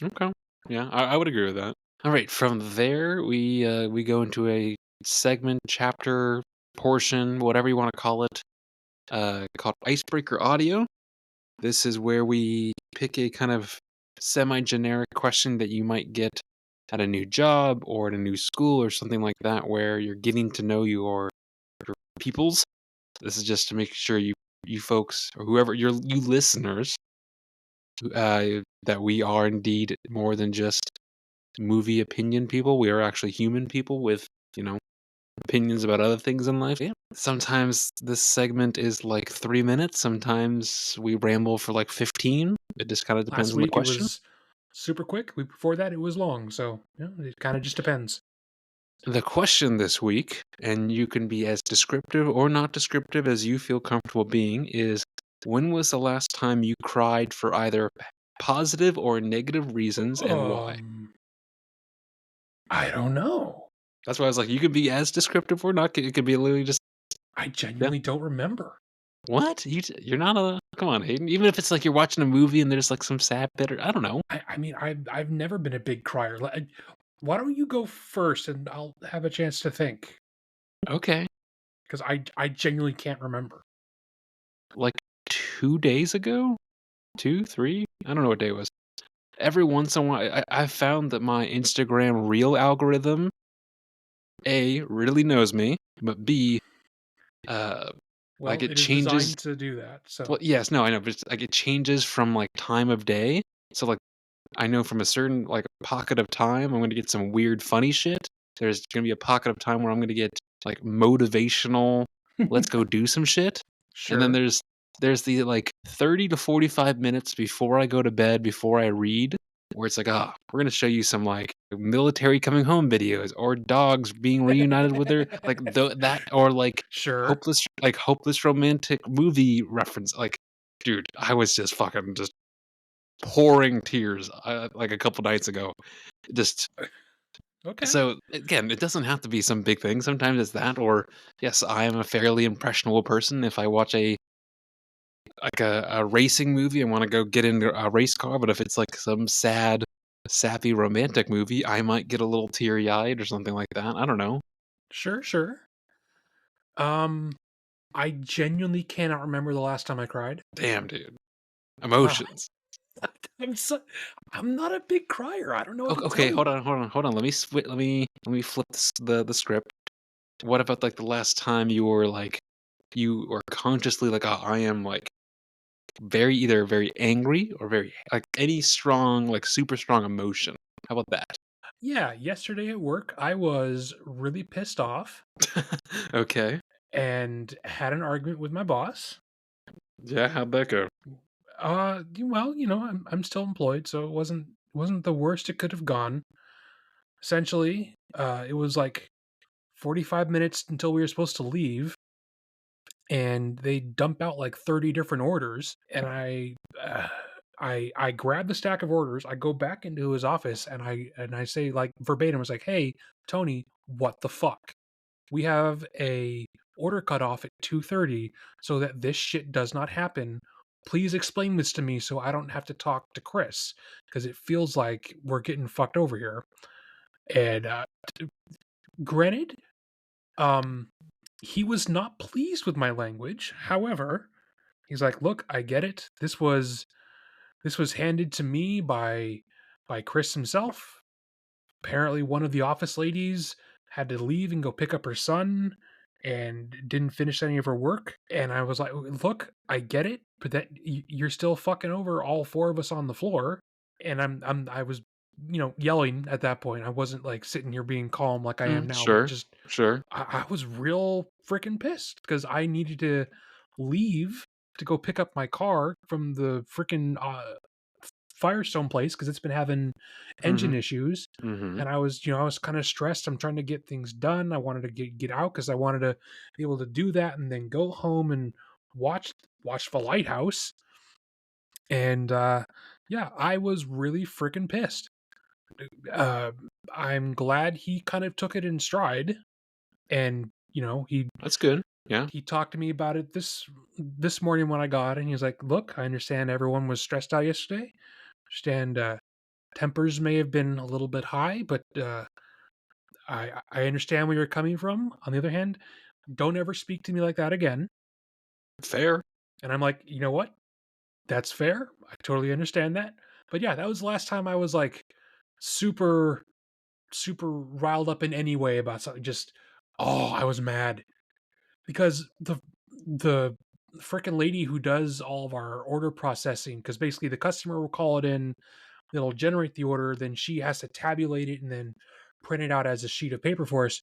Okay, yeah, I would agree with that. All right, from there we go into a segment, chapter, portion, whatever you want to call it, called Icebreaker Audio. This is where we pick a kind of semi-generic question that you might get at a new job or at a new school or something like that, where you're getting to know your peoples. This is just to make sure you folks or whoever you listeners that we are indeed more than just movie opinion people. We are actually human people with you know opinions about other things in life. Yeah. Sometimes this segment is like 3 minutes. Sometimes we ramble for like 15. It just kind of depends Last on the week it question. was super quick. Week before that it was long. So it kind of just depends. The question this week, and you can be as descriptive or not descriptive as you feel comfortable being, is when was the last time you cried for either positive or negative reasons and why? Um, I don't know. That's why I was like, you can be as descriptive or not. It could be literally just, I yeah. genuinely don't remember. What? You're not a come on, Hayden. Even if it's like you're watching a movie and there's like some sad bit or I don't know. I mean, I've never been a big crier. Why don't you go first, and I'll have a chance to think, Okay. because I genuinely can't remember. Like 2 days ago? Two, three? I don't know what day it was. Every once in a while I found that my Instagram reel algorithm A really knows me, but B uh like Well, it it is changes designed to do that. So well yes, no, I know, but like it changes from like time of day. So like I know from a certain like pocket of time I'm gonna get some weird funny shit. There's gonna be a pocket of time where I'm gonna get like motivational, let's go do some shit. And then sure. there's the like 30 to 45 minutes before I go to bed, before I read. where it's like, "Ah, we're gonna show you some, like, military coming home videos or dogs being reunited with their" like, that or, Sure. hopeless romantic movie reference, like, dude, I was just fucking just pouring tears, like, a couple nights ago. Just Okay. so, again, it doesn't have to be some big thing, sometimes it's that or, yes, I am a fairly impressionable person if I watch a racing movie and wanna go get into a race car, but if it's, like, some sad, sappy romantic movie, I might get a little teary-eyed or something like that, I don't know. Sure, sure. Um, I genuinely cannot remember the last time I cried. Damn, dude. Uh, Emotions. I'm so I'm not a big crier. I don't know what to Okay, tell you. hold on, let me flip the script. What about, like, the last time you were, like you were consciously like, "Oh, I am, like, either very angry or very like, any strong, like, super strong emotion." How about that? Yeah, yesterday at work, I was really pissed off Okay. and had an argument with my boss. Yeah, how'd that go? Well, I'm still employed, so it wasn't the worst it could have gone. Essentially, it was like 45 minutes until we were supposed to leave, and they dump out like 30 different orders, and I grab the stack of orders, I go back into his office, and I say like verbatim, I was like, "Hey, Tony, what the fuck? We have a order cutoff at 2:30 so that this shit does not happen. Please explain this to me so I don't have to talk to Chris because it feels like we're getting fucked over here." And granted, um, he was not pleased with my language. However, he's like, "Look, I get it. This was handed to me by Chris himself. Apparently one of the office ladies had to leave and go pick up her son and didn't finish any of her work." And I was like, "Look, I get it, but that you're still fucking over all four of us on the floor." And I was, yelling at that point. I wasn't like sitting here being calm like I am now, but Sure, just sure. I was real freaking pissed because I needed to leave to go pick up my car from the freaking Firestone place because it's been having engine Mhm, issues. mhm. And I was kind of stressed. I'm trying to get things done. I wanted to get out because I wanted to be able to do that and then go home and watch watch the Lighthouse. And yeah, I was really freaking pissed. Uh, I'm glad he kind of took it in stride, and That's good. Yeah, he talked to me about it this morning when I got it, and he was like, "Look, I understand everyone was stressed out yesterday. Understand tempers may have been a little bit high, but I understand where you're coming from. On the other hand, don't ever speak to me like that again." fair. And I'm like, "You know what? That's fair. I totally understand that." But yeah, that was the last time I was like super super riled up in any way about something. Just I was mad because the freaking lady who does all of our order processing, because basically the customer will call it in, it'll generate the order, then she has to tabulate it and then print it out as a sheet of paper for us.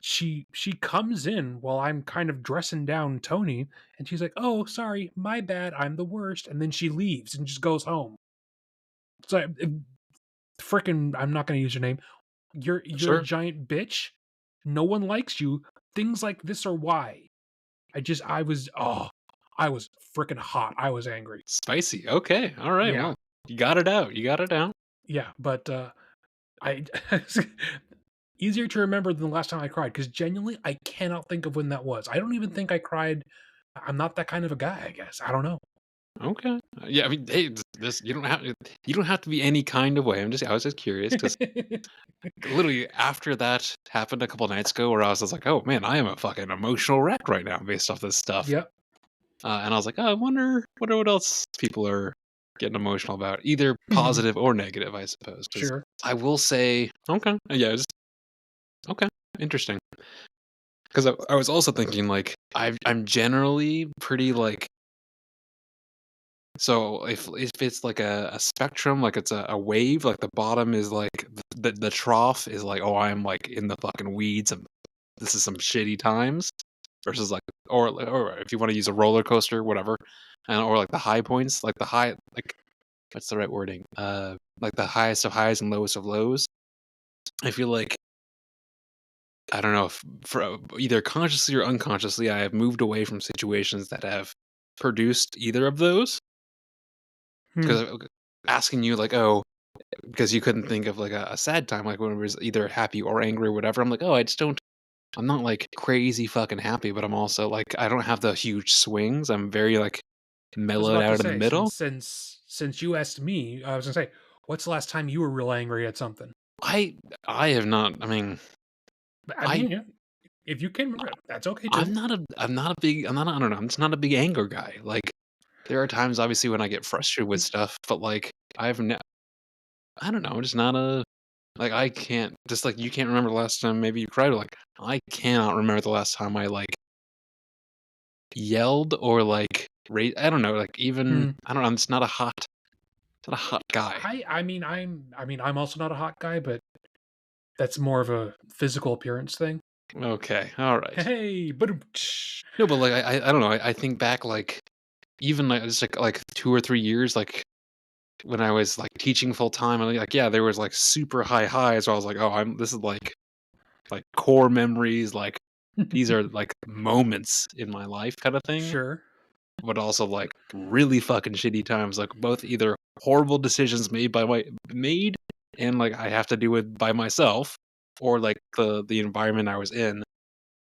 She comes in while I'm kind of dressing down Tony, and she's like, "Oh, sorry, my bad, I'm the worst," and then she leaves and just goes home. So freaking, I'm not going to use your name. You're a Sure. giant bitch. No one likes you. Things like this are why. I was freaking hot. I was angry. Spicy. Okay. All right. Yeah. Well, you got it out. You got it out. Yeah, but I easier to remember than the last time I cried because genuinely I cannot think of when that was. I don't even think I cried. I'm not that kind of a guy, I guess. I don't know. Okay. Yeah. I mean, hey, this you don't have to be any kind of way. I was just curious because literally after that happened a couple nights ago, where I was just like, oh man, I am a fucking emotional wreck right now based off this stuff. Yep. And I was like, oh, I wonder what else people are getting emotional about, either positive or negative, I suppose. Because Sure. I will say, okay, yeah, just okay, interesting. Because I was also thinking, like, I'm generally pretty like, so if it's like a spectrum, like it's a wave, like the bottom is like the trough is like, oh, I'm like in the fucking weeds and this is some shitty times, versus like, or if you want to use a roller coaster, whatever, and or like the high points, like the high, like what's the right wording? like the highest of highs and lowest of lows. I feel like I don't know if for either consciously or unconsciously, I have moved away from situations that have produced either of those. Hmm. Because asking you like, oh, because you couldn't think of like a sad time, like when it was either happy or angry or whatever. I'm like, oh, I just don't. I'm not like crazy fucking happy, but I'm also like I don't have the huge swings. I'm very like I was mellowed about to out in the say, middle. since you asked me, I was gonna say, what's the last time you were real angry at something? I I have not. I mean, I I mean, yeah, if you can remember it, that's okay too. I'm not. I don't know. I'm just not a big anger guy. Like there are times, obviously, when I get frustrated with stuff, but like I don't know. I'm just not a like I can't just like you can't remember the last time maybe you cried. Like I cannot remember the last time I like yelled or like I don't know. Like even Hmm. I don't know. I'm just not a hot guy. I'm also not a hot guy, but that's more of a physical appearance thing. Okay, all right. Hey, but No, but like I don't know. I think back like even like just like 2 or 3 years like when I was like teaching full time and like yeah there was like super high highs. So I was like oh I'm this is like core memories like these are like moments in my life kind of thing. sure, But also like really fucking shitty times, like both either horrible decisions made and like I have to do it by myself, or like the environment I was in.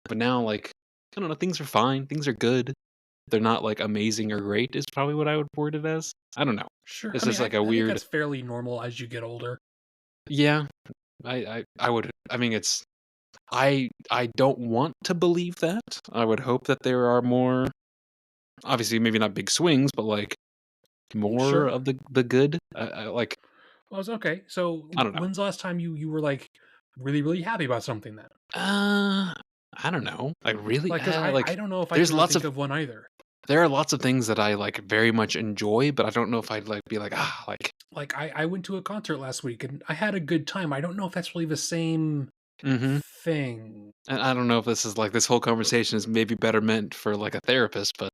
But now like I don't know, things are fine, things are good. They're not like amazing or great is probably what I would word it as. I don't know. sure. It's just like a I think weird that's fairly normal as you get older. yeah. I would I mean it's I don't want to believe that. I would hope that there are more obviously maybe not big swings, but like more Sure. of the good? Like, Well, it's okay. So, I don't know. when's the last time you were like really happy about something then? Uh, I don't know. Like, really? Like, because I Like, don't know if I there's can really lots think of of one either. there are lots of things that I, like, very much enjoy, but I don't know if I'd, like, be like, "Ah," like Like, I went to a concert last week and I had a good time. I don't know if that's really the same mhm. thing. And I don't know if this is, like this whole conversation is maybe better meant for, like, a therapist, but,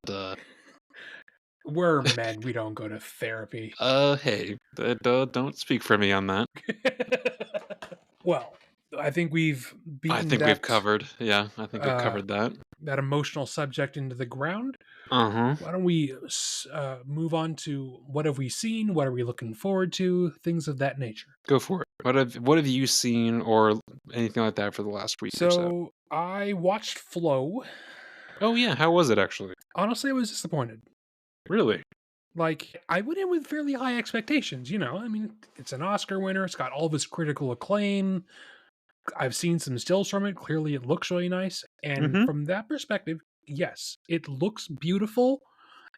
We're men. We don't go to therapy. hey, don't speak for me on that. Well, I think we've I beaten think we've covered I think we've uh, covered that. that emotional subject into the ground. Uh-huh. Why don't we move on to what have we seen? What are we looking forward to? Things of that nature. Go for it. What have you seen or anything like that for the last week or so? So I watched Flow. Oh, yeah, how was it actually? Honestly, I was disappointed. Really? Like, I went in with fairly high expectations, you know? I mean, it's an Oscar winner, it's got all this critical acclaim. I've seen some stills from it. Clearly, it looks really nice. And Mhm. from that perspective, yes, it looks beautiful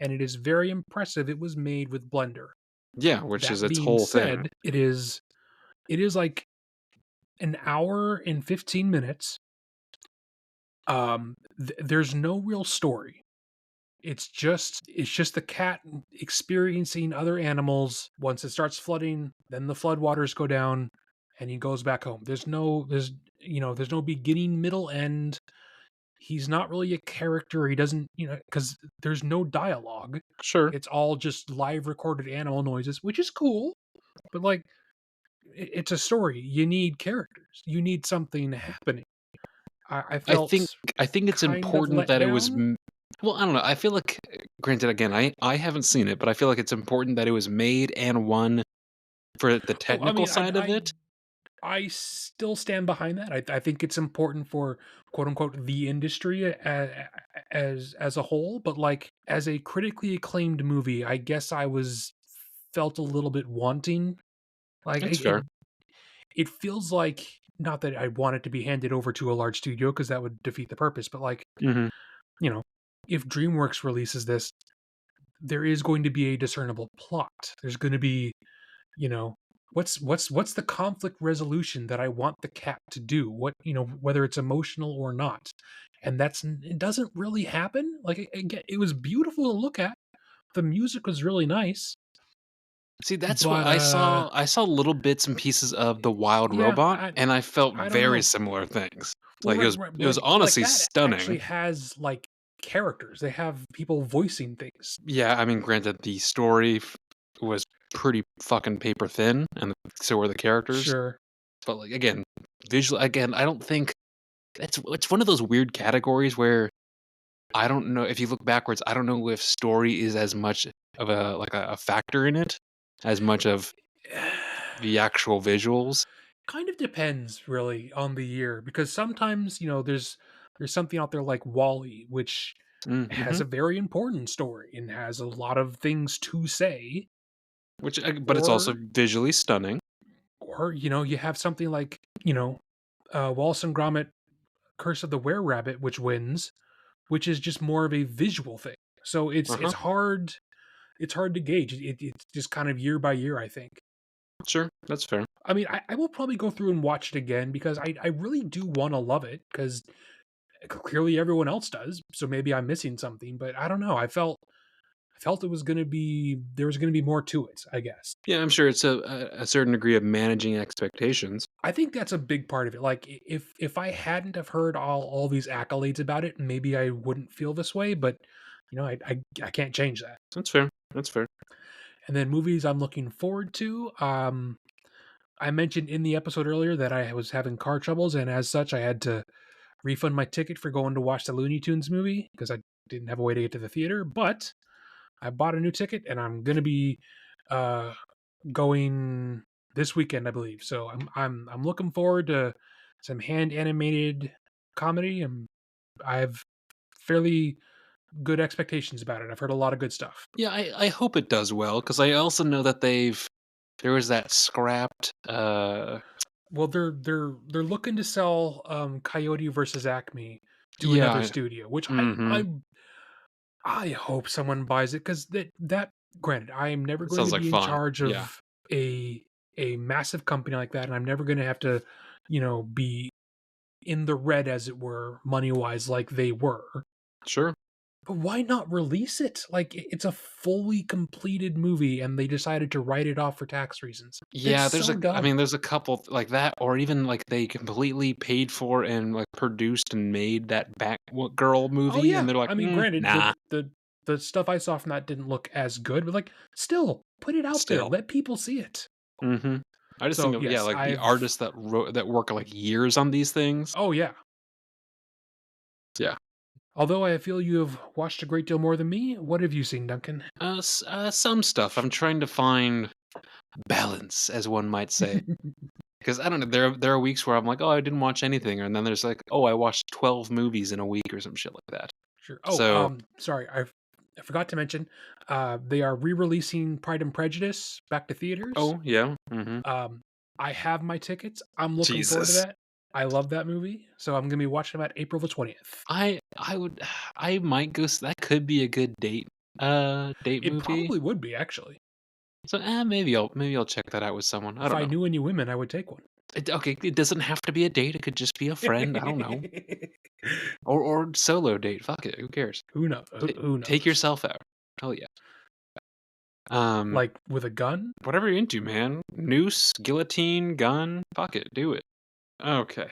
and it is very impressive. It was made with Blender. Yeah, which is That its being whole thing. said, it is like an hour and 15 minutes. There's no real story. It's just the cat experiencing other animals. Once it starts flooding, then the floodwaters go down and he goes back home. There's no beginning, middle, end. He's not really a character. He doesn't, cuz there's no dialogue. Sure. It's all just live recorded animal noises, which is cool, but like it's a story. You need characters. You need something happening. I I think felt I think it's kind of important let that it was down. well, I don't know. I feel like granted again, I haven't seen it, but I feel like it's important that it was made and won for the Oh, I technical mean, side of it. I still stand behind that. I think it's important for quote unquote the industry as a whole, but like as a critically acclaimed movie, I guess I was felt a little bit wanting. Like That's fair. it feels like not that I want it to be handed over to a large studio because that would defeat the purpose, but like Mhm. you know, if DreamWorks releases this, there is going to be a discernible plot. There's going to be, you know, what's the conflict resolution that I want the cat to do? What, whether it's emotional or not. And it doesn't really happen. Like again, it was beautiful to look at. The music was really nice, See, that's what but I saw little bits and pieces of The Wild yeah, Robot, and I felt I don't very know. similar things. Well, Like, right, right, it was but like honestly that actually stunning. has like characters. They have people voicing things. Yeah, I mean, granted, the story was pretty fucking paper thin, and so are the characters. Sure. But like again, I don't think it's one of those weird categories where I don't know if you look backwards, I don't know if story is as much of a factor in it as much of the actual visuals. Kind of depends really on the year because sometimes, there's something out there like Wally, which has Mm-hmm. a very important story and has a lot of things to say, But it's also or visually stunning. you have something like, Wallace and Gromit Curse of the Were-Rabbit, which wins, which is just more of a visual thing. So Uh-huh. it's hard to gauge. It's just kind of year by year, I think. Sure, that's fair. I mean, I will probably go through and watch it again because I really do want to love it because clearly everyone else does. So maybe I'm missing something, but I don't know. I felt it was going to be there was going to be more to it. I guess. Yeah, I'm sure it's a certain degree of managing expectations. I think that's a big part of it. Like if I hadn't have heard all these accolades about it, maybe I wouldn't feel this way. But I can't change that. That's fair. That's fair. And then movies I'm looking forward to. I mentioned in the episode earlier that I was having car troubles, and as such, I had to refund my ticket for going to watch the Looney Tunes movie because I didn't have a way to get to the theater. But I bought a new ticket, and I'm gonna be uh, going this weekend, I believe. So I'm looking forward to some hand animated comedy, and I have fairly good expectations about it. I've heard a lot of good stuff. Yeah, I hope it does well because I also know that there was that scrapped. Well, they're looking to sell Coyote versus Acme to another Yeah. studio, which Mm-hmm. I hope someone buys it because that granted, I am never It going to sounds like be in fun. charge Yeah. of a massive company like that, and I'm never going to have to, be in the red as it were, money wise, like they were. Sure. But why not release it? Like it's a fully completed movie, and they decided to write it off for tax reasons. That's Yeah, so I dumb. mean, there's a couple like that, or even like they completely paid for and like produced and made that Batgirl Oh movie, and yeah, they're like, I mean, granted, nah, the stuff I saw from that didn't look as good, but like, still, put it out there, still. let people see it. Mm-hmm. I just think So of yes, like the artists that work like years on these things. oh yeah. Yeah. Although I feel you have watched a great deal more than me, what have you seen, Duncan? Some stuff. I'm trying to find balance, as one might say. Because I don't know, there are weeks where I'm like, "Oh, I didn't watch anything," and then there's like, "Oh, I watched 12 movies in a week," or some shit like that. Sure. Oh, So sorry, I forgot to mention, they are re-releasing Pride and Prejudice back to theaters. oh, yeah, mhm. Um, I have my tickets. I'm looking forward to Jesus. that. I love that movie, so I'm gonna be watching them at April the 20th. I would I might go s that could be a good date It movie. probably would be actually. So, maybe I'll check that out with someone, I If don't I know. knew any women, I would take one. Okay, it doesn't have to be a date, it could just be a friend, I don't know. Or solo date, fuck it, who cares? Who knows? Who Take knows? yourself out. Hell yeah. Um, Like with a gun? whatever you're into, man. Noose, guillotine, gun, fuck it, do it. Okay.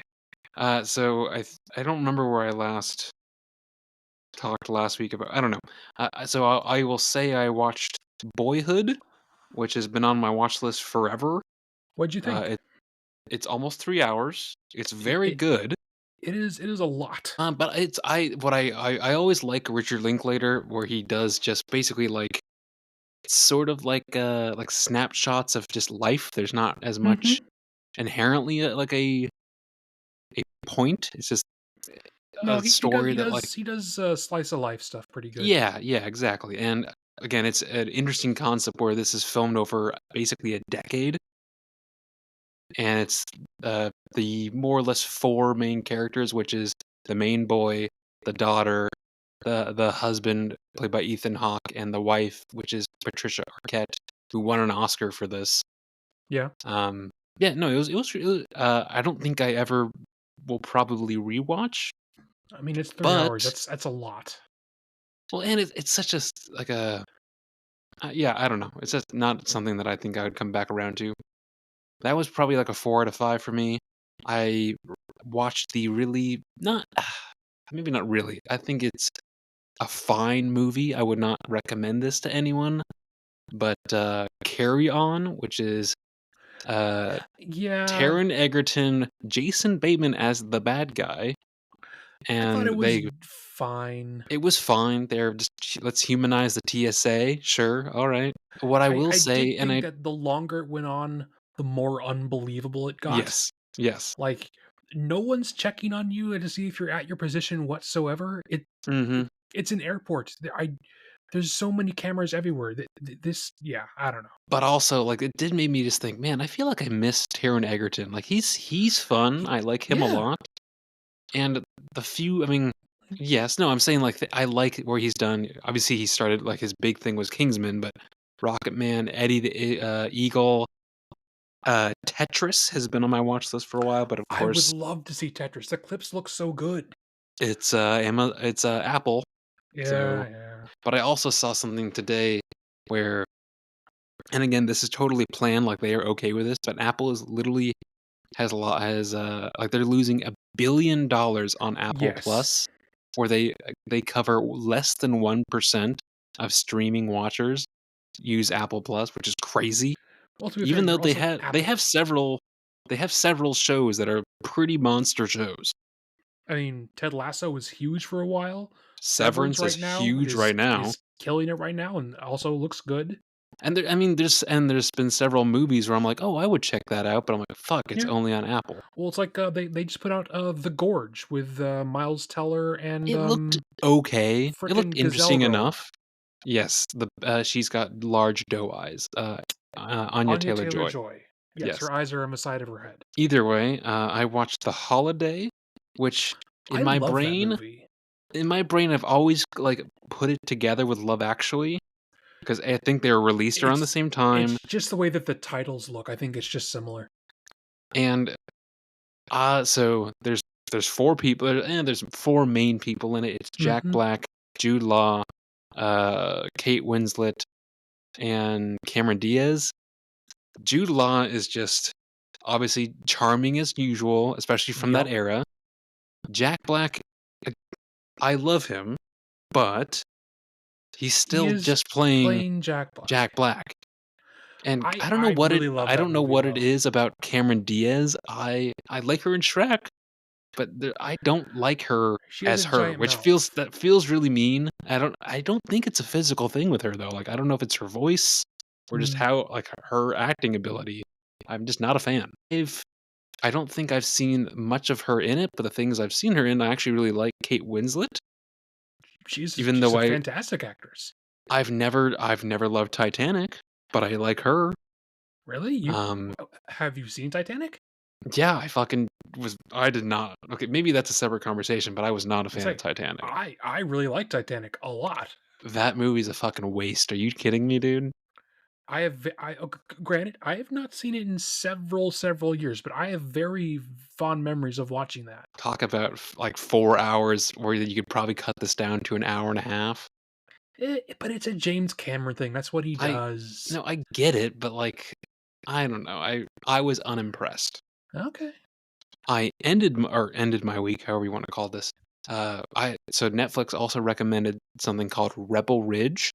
So I don't remember where I last talked last week about. I don't know. So I will say I watched Boyhood, which has been on my watch list forever. What'd you Uh, think? it, it's almost 3 hours. It's It, very it, good. it is a lot. But it's I what I always like Richard Linklater, where he does just basically like it's sort of like snapshots of just life. There's not as Hmm. much inherently like a point. It's just No, a he does story that like slice of life stuff pretty good. yeah, exactly. And again, it's an interesting concept where this is filmed over basically a decade, and it's the more or less four main characters, which is the main boy, the daughter, the husband played by Ethan Hawke, and the wife, which is Patricia Arquette, who won an Oscar for this. Yeah. Um, yeah, no, I don't think I ever will probably rewatch, I mean, it's 3 hours. but That's a lot. well, and it's such like a yeah, I don't know. It's just not something that I think I would come back around to. That was probably like a 4 out of 5 for me. I watched the really not maybe not really. I think it's a fine movie. I would not recommend this to anyone, but Carry On, which is uh, Yeah, Taron Egerton, Jason Bateman as the bad guy, I thought and it was fine. it was fine. They're just let's humanize the TSA. Sure, all right. What I will I say, did and think I that the longer it went on, the more unbelievable it got. yes, yes, Like, no one's checking on you to see if you're at your position whatsoever. hmm It's an airport. There's so many cameras everywhere. This, yeah, I don't know. but also like it did make me just think, man, I feel like I miss Taron Egerton. Like he's fun. I like him a Yeah, lot. And the few, I mean, yes, no, I'm saying like I like where he's done. Obviously, he started like his big thing was Kingsman, but Rocket Man, Eddie the Eagle, Tetris has been on my watch list for a while. But of I would course, love to see Tetris. The clips look so good. it's Apple. So, Yeah, yeah. but I also saw something today where, and again, this is totally planned. Like they are okay with this, but Apple is literally has like they're losing $1 billion on Apple Yes. Plus, where they cover less than 1% of streaming watchers use Apple Plus, which is crazy. Well, to be fair, Even though they're also they Apple. have several shows that are pretty monster shows. I mean, Ted Lasso was huge for a while. Severance Severance is right now huge right now. is killing it right now, and also looks good. And I mean, there's been several movies where I'm like, oh, I would check that out, but I'm like, fuck, it's Yeah. only on Apple. Well, it's like they just put out The Gorge with Miles Teller and It looked okay. It looked frickin' Gazelle interesting Girl, enough. Yes, she's got large doe eyes. Anya Anya Taylor Taylor Joy. Joy. Yes, Yes. her eyes are on the side of her head. Either way, I watched The Holiday, which in I my love that brain, movie. I've always like put it together with Love Actually because I think they were released around the It's same time, it's just the way that the titles look. I think it's just similar. and so there's four people, and there's four main people in it. It's Jack Mhm. Black, Jude Law, Kate Winslet, and Cameron Diaz. Jude Law is just obviously charming as usual, especially from that Yep. era. Jack Black, uh, I love him, but he's He still is just playing playing Jack Jack Black. Black. And I really love I that don't know movie what it though. is about Cameron Diaz. I like her in Shrek, but I don't like her She has a as her, giant which mouth. feels really mean. I don't think it's a physical thing with her though. Like I don't know if it's her voice or just Mm, how like her acting ability. I'm just not a fan. I don't think I've seen much of her in it, but the things I've seen her in, I actually really like Kate Winslet. Even she's though a fantastic actress. I've never loved Titanic, but I like her. Really? Um, Have you seen Titanic? yeah, I did not. Okay, maybe that's a separate conversation, but I was not a It's fan of like Titanic. I really like Titanic a lot. That movie's a fucking waste. Are you kidding me, dude? I have granted I have not seen it in several years, but I have very fond memories of watching that. Talk about like 4 hours where you could probably cut this down to an hour and a half. But it's a James Cameron thing. That's what he I does. no, I get it, but like I don't know. I was unimpressed. Okay. Ended my week, however you want to call this. I so Netflix also recommended something called Rebel Ridge.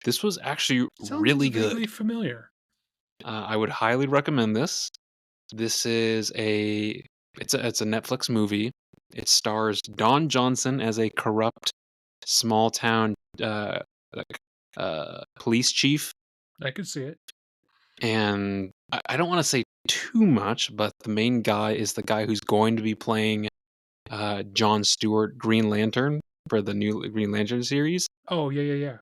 This was actually Sounds really good. vaguely familiar. I would highly recommend this. This is it's a Netflix movie. It stars Don Johnson as a corrupt small town like police chief, I could see it. and I don't want to say too much, but the main guy is the guy who's going to be playing John Stewart Green Lantern for the new Green Lantern series. Oh, yeah, yeah, yeah.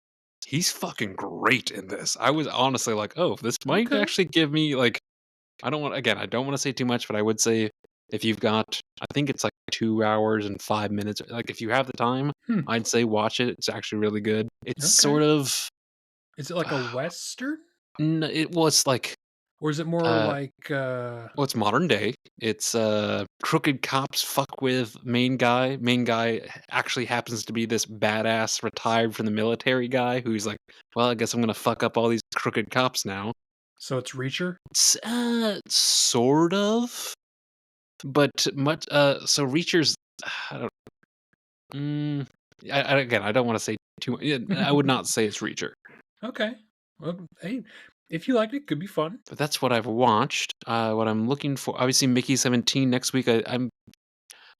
He's fucking great in this. I was honestly like, oh, this might Okay. actually give me like I don't want to say too much, but I would say if you've got I think it's like 2 hours and 5 minutes. Like if you have the time, Hmm. I'd say watch it. It's actually really good. It's Okay. sort of Is it like a western? it's like Or is it more uh like well, it's modern day. It's crooked cops fuck with main guy. Main guy actually happens to be this badass retired from the military guy who's like, well, I guess I'm gonna fuck up all these crooked cops now. so it's Reacher? It's sort of, but much so Reacher's. I don't. Mm, again, I don't want to say too much. I would not say it's Reacher. Okay. Well, hey, If you liked it, could be fun. But that's what I've watched. What I'm looking for, obviously, Mickey 17 next week.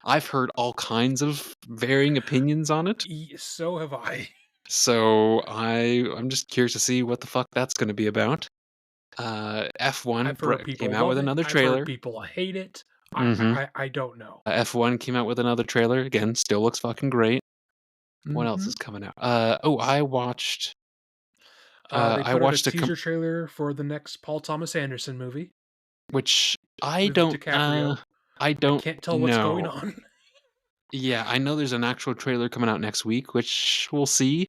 I've heard all kinds of varying opinions on it, So have I. so I'm just curious to see what the fuck that's going to be about. F1 I've heard came people out with love it. another I've heard trailer. people hate it. Mm-hmm. I don't know. F1 came out with another trailer. Again, still looks fucking great. What else Hmm. is coming out? I watched. They I put out a watched teaser trailer for the next Paul Thomas Anderson movie which I with don't. DiCaprio. I I don't can't tell what's going know. on. Yeah, I know there's an actual trailer coming out next week, which we'll see.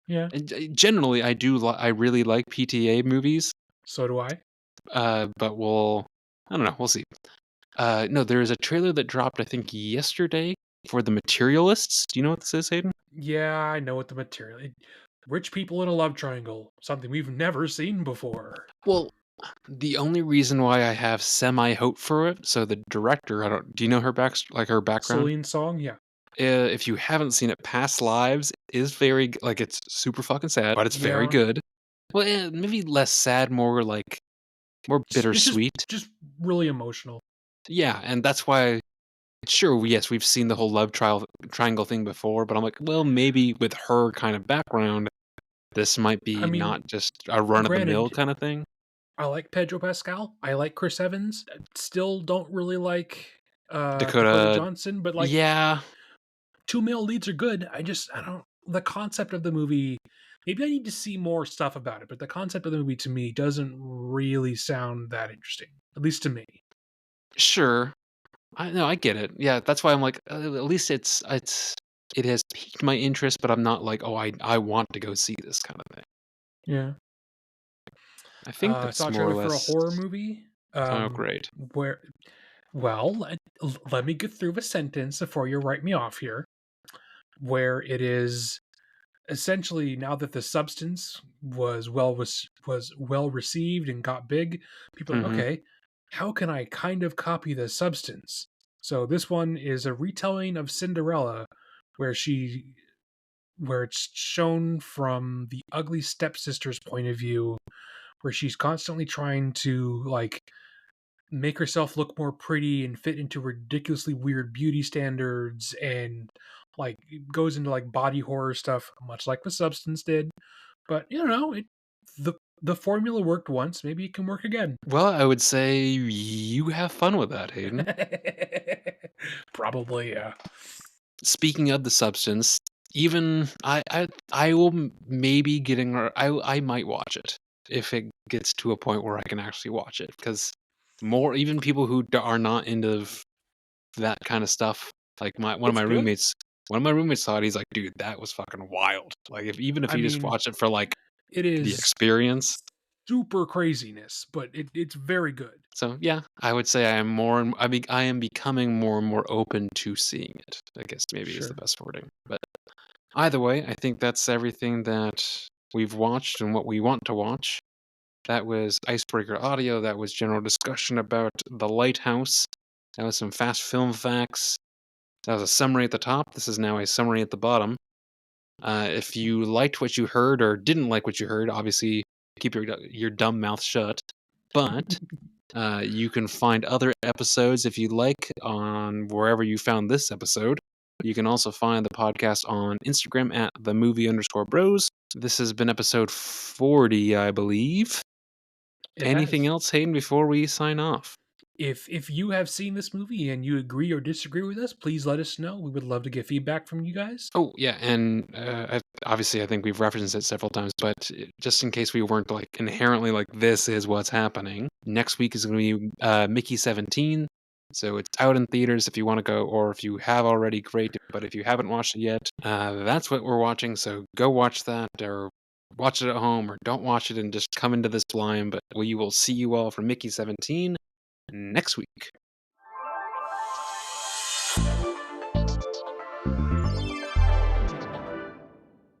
Yeah, And generally, I really like PTA movies. so do I. But I don't know. We'll see. No, there is a trailer that dropped, I think, yesterday for The Materialists. Do you know what this is, Hayden? Yeah, I know what the material. Rich people in a love triangle, something we've never seen before. Well, the only reason why I have semi hope for it, so the director, I don't. Do you know her her background? Celine Song, yeah, If you haven't seen it, Past Lives is like it's super fucking sad, but it's very yeah. good. Well, maybe less sad, more It's just bittersweet. just really emotional. Yeah, and that's why. Sure, yes, we've seen the whole triangle thing before, but I'm like, well, maybe with her kind of background, this might I be mean, not just a run of the mill granted, kind of thing. I like Pedro Pascal. I like Chris Evans. Still don't really like Dakota Dakota, Johnson, but like yeah, two male leads are good. I don't the concept of the movie. Maybe I need to see more stuff about it, but the concept of the movie to me doesn't really sound that interesting, at least to me. sure. I know, I get it. Yeah, that's why I'm like, at least it has piqued my interest, but I'm not like, oh, I want to go see this kind of thing. Yeah. I think I saw that's a more or trailer for a less. horror movie. Oh, great. Where, well, let me get through a sentence before you write me off here. Where it is essentially now that the substance was well received and got big, people are like, Hmm. okay, how can I kind of copy the substance? So this one is a retelling of Cinderella, where she where it's shown from the ugly stepsister's point of view, where she's constantly trying to like make herself look more pretty and fit into ridiculously weird beauty standards and like goes into like body horror stuff much like the substance did, but you know the formula worked once, maybe it can work again. Well, I would say you have fun with that, Hayden. Probably, yeah. Speaking of the substance, even I will maybe I might watch it if it gets to a point where I can actually watch it because more even people who are not into that kind of stuff, like my It's good. one of my roommates saw it. He's like, dude, that was fucking wild. Like even if I you just mean, watch it for like it the is experience. super craziness, but it's very good. So yeah, I would say I am I am becoming more and more open to seeing it. I guess maybe is the Sure. best wording. But either way, I think that's everything that we've watched and what we want to watch. That was Icebreaker Audio. That was general discussion about The Lighthouse. That was some fast film facts. That was a summary at the top. This is now a summary at the bottom. If you liked what you heard or didn't like what you heard, obviously keep your dumb mouth shut. But you can find other episodes if you like on wherever you found this episode. You can also find the podcast on Instagram at @themovie_bros. This has been episode 40, I believe. It Anything has. else, Hayden, before we sign off? If you have seen this movie and you agree or disagree with us, please let us know. We would love to get feedback from you guys. Oh, yeah, and obviously I think we've referenced it several times, but just in case we weren't like inherently like this is what's happening, next week is going to be Mickey 17. So it's out in theaters if you want to go, or if you have already, great. But if you haven't watched it yet, that's what we're watching. So go watch that, or watch it at home, or don't watch it and just come into this blind. But we will see you all for Mickey 17 next week.